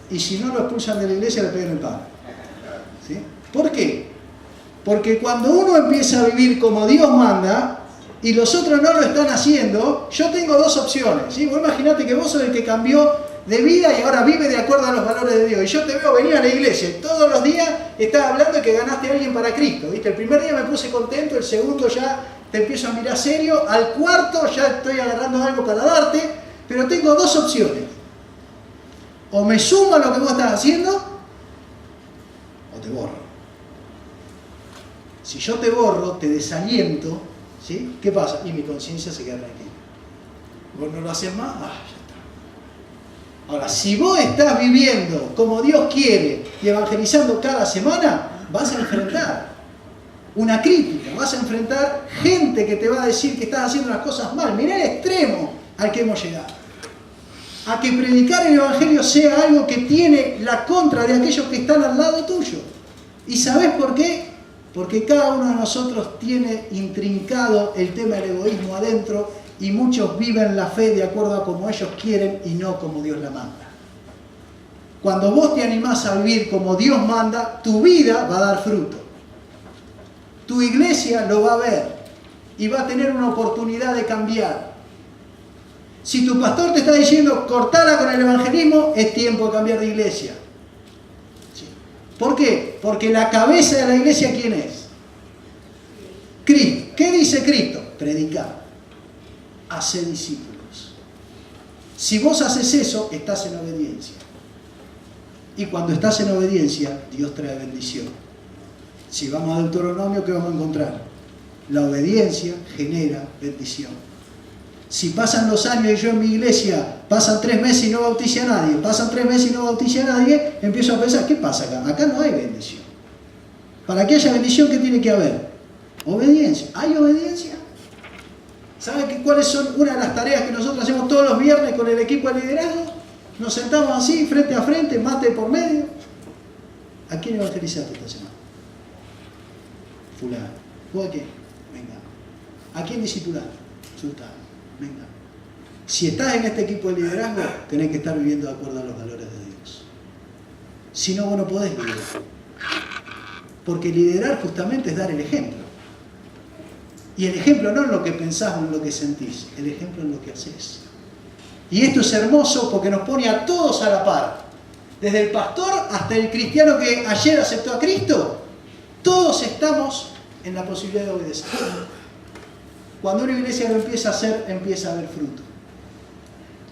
Speaker 3: Y si no lo expulsan de la iglesia, le pegan el palo. ¿Sí? ¿Por qué? Porque cuando uno empieza a vivir como Dios manda y los otros no lo están haciendo, yo tengo 2 opciones. ¿Sí? Vos imaginate que vos sos el que cambió de vida y ahora vive de acuerdo a los valores de Dios. Y yo te veo venir a la iglesia y todos los días estás hablando de que ganaste a alguien para Cristo. ¿Viste? El primer día me puse contento, el segundo ya te empiezo a mirar serio, al cuarto ya estoy agarrando algo para darte, pero tengo 2 opciones. O me sumo a lo que vos estás haciendo, o te borro. Si yo te borro, te desaliento, ¿sí? ¿Qué pasa? Y mi conciencia se queda tranquila. Vos no lo haces más, ya está. Ahora, si vos estás viviendo como Dios quiere y evangelizando cada semana, vas a enfrentar una crítica, vas a enfrentar gente que te va a decir que estás haciendo las cosas mal. Mirá el extremo al que hemos llegado. A que predicar el evangelio sea algo que tiene la contra de aquellos que están al lado tuyo. ¿Y sabés por qué? Porque cada uno de nosotros tiene intrincado el tema del egoísmo adentro y muchos viven la fe de acuerdo a como ellos quieren y no como Dios la manda. Cuando vos te animás a vivir como Dios manda, tu vida va a dar fruto. Tu iglesia lo va a ver y va a tener una oportunidad de cambiar. Si tu pastor te está diciendo cortala con el evangelismo, es tiempo de cambiar de iglesia. ¿Sí? ¿Por qué? Porque la cabeza de la iglesia, ¿quién es? Cristo. ¿Qué dice Cristo? predicar, hacer discípulos. Si vos haces eso, estás en obediencia. Y cuando estás en obediencia, Dios trae bendición. Si vamos a Deuteronomio, ¿qué vamos a encontrar? La obediencia genera bendición. Si pasan los años y yo en mi iglesia pasan 3 meses y no bauticé a nadie, pasan 3 meses y no bauticé a nadie, empiezo a pensar, ¿qué pasa acá? Acá no hay bendición. Para que haya bendición, ¿qué tiene que haber? Obediencia. ¿Hay obediencia? ¿Saben cuáles son una de las tareas que nosotros hacemos todos los viernes con el equipo de liderazgo? Nos sentamos así, frente a frente, mate por medio. ¿A quién evangelizaste esta semana? Fulano. ¿Vos a qué? Venga. ¿A quién discipulaste? Sultano. Venga. Si estás en este equipo de liderazgo, tenés que estar viviendo de acuerdo a los valores de Dios. Si no, vos no podés liderar. Porque liderar justamente es dar el ejemplo. Y el ejemplo no en lo que pensás o en lo que sentís, el ejemplo en lo que haces. Y esto es hermoso porque nos pone a todos a la par. Desde el pastor hasta el cristiano que ayer aceptó a Cristo, todos estamos en la posibilidad de obedecer. Cuando una iglesia lo empieza a hacer, empieza a haber fruto.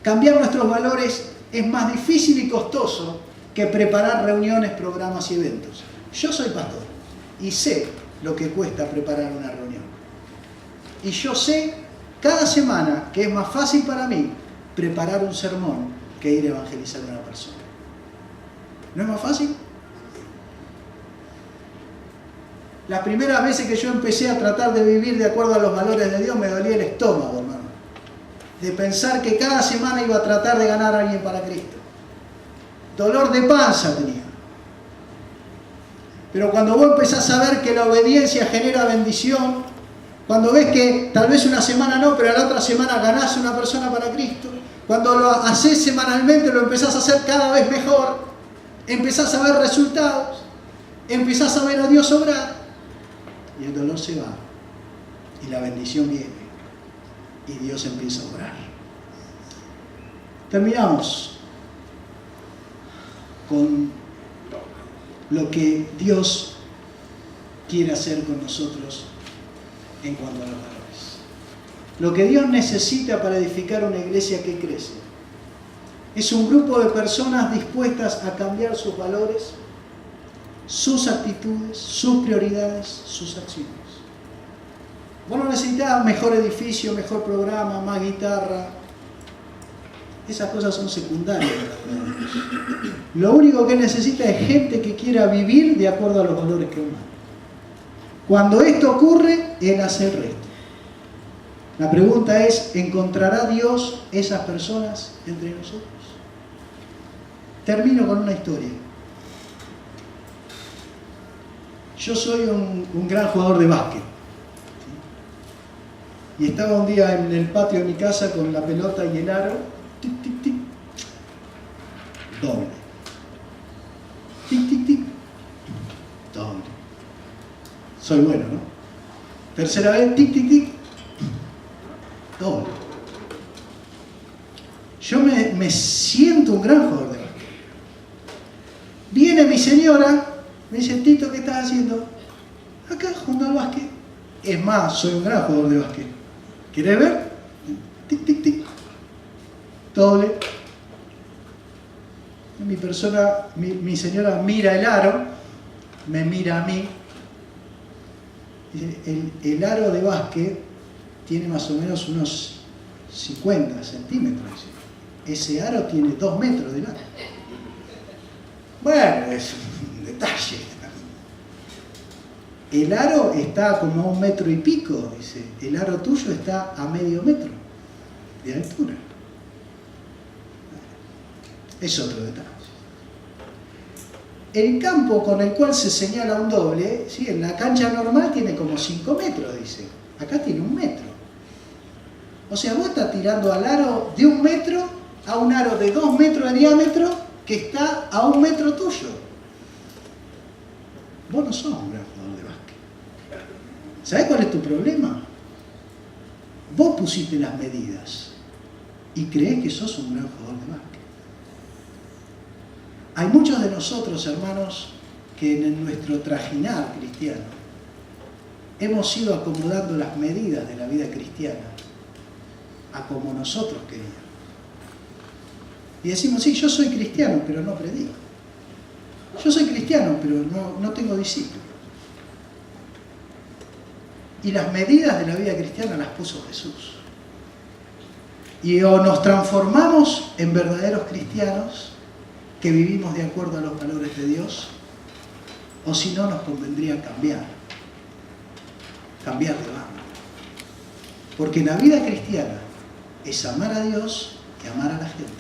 Speaker 3: Cambiar nuestros valores es más difícil y costoso que preparar reuniones, programas y eventos. Yo soy pastor y sé lo que cuesta preparar una reunión. Y yo sé cada semana que es más fácil para mí preparar un sermón que ir a evangelizar a una persona. ¿No es más fácil? Las primeras veces que yo empecé a tratar de vivir de acuerdo a los valores de Dios me dolía el estómago, hermano. De pensar que cada semana iba a tratar de ganar a alguien para Cristo. Dolor de panza tenía. Pero cuando vos empezás a ver que la obediencia genera bendición, cuando ves que tal vez una semana no, pero a la otra semana ganás a una persona para Cristo, cuando lo haces semanalmente, lo empezás a hacer cada vez mejor, empezás a ver resultados, empezás a ver a Dios obrar, y el dolor se va, y la bendición viene, y Dios empieza a obrar. Terminamos con lo que Dios quiere hacer con nosotros en cuanto a los valores. Lo que Dios necesita para edificar una iglesia que crece es un grupo de personas dispuestas a cambiar sus valores, sus actitudes, sus prioridades, sus acciones. Vos no necesitas mejor edificio, mejor programa, más guitarra. Esas cosas son secundarias. Lo único que necesita es gente que quiera vivir de acuerdo a los valores que humanos. Cuando esto ocurre, Él hace el resto. La pregunta es, ¿encontrará Dios esas personas entre nosotros? Termino con una historia. Yo soy un gran jugador de básquet. Y estaba un día en el patio de mi casa con la pelota y el aro. Tic, tic, tic. Doble. Tic, tic, tic. Doble. Soy bueno, ¿no? Tercera vez, tic, tic, tic. Doble. Yo me siento un gran jugador de básquet. Viene mi señora, me dice, Tito, ¿qué estás haciendo? Acá, jugando al básquet. Es más, soy un gran jugador de básquet. ¿Querés ver? Tic, tic, tic. Doble. Mi señora mira el aro, me mira a mí. El aro de básquet tiene más o menos unos 50 centímetros. Ese aro tiene 2 metros de largo. Bueno, es un detalle. El aro está como a 1 metro y pico, dice. El aro tuyo está a medio metro de altura. Es otro detalle. El campo con el cual se señala un doble, ¿sí? En la cancha normal tiene como 5 metros, dice. Acá tiene 1 metro. O sea, vos estás tirando al aro de 1 metro a un aro de 2 metros de diámetro que está a 1 metro tuyo. Vos no sos un gran jugador de básquet. ¿Sabés cuál es tu problema? Vos pusiste las medidas y creés que sos un gran jugador de básquet. Hay muchos de nosotros, hermanos, que en nuestro trajinar cristiano hemos ido acomodando las medidas de la vida cristiana a como nosotros queríamos. Y decimos, sí, yo soy cristiano, pero no predico. Yo soy cristiano, pero no tengo discípulos. Y las medidas de la vida cristiana las puso Jesús. Y o nos transformamos en verdaderos cristianos que vivimos de acuerdo a los valores de Dios, o si no, nos convendría cambiar de bando. Porque la vida cristiana es amar a Dios y amar a la gente.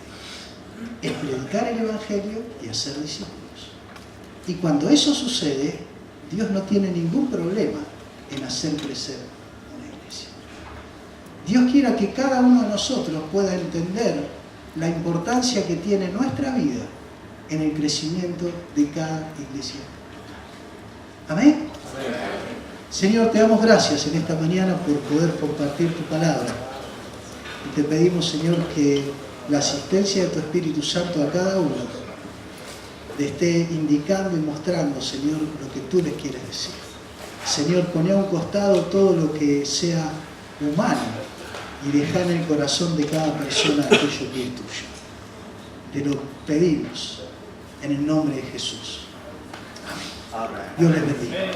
Speaker 3: Es predicar el Evangelio y hacer discípulos. Y cuando eso sucede, Dios no tiene ningún problema en hacer crecer una iglesia. Dios quiera que cada uno de nosotros pueda entender la importancia que tiene nuestra vida en el crecimiento de cada iglesia. ¿Amén? Señor, te damos gracias en esta mañana por poder compartir tu palabra. Y te pedimos, Señor, que la asistencia de tu Espíritu Santo a cada uno le esté indicando y mostrando, Señor, lo que tú les quieres decir. Señor, poné a un costado todo lo que sea humano y dejá en el corazón de cada persona aquello que es tuyo. Te lo pedimos en el nombre de Jesús. Amén. Dios les bendiga.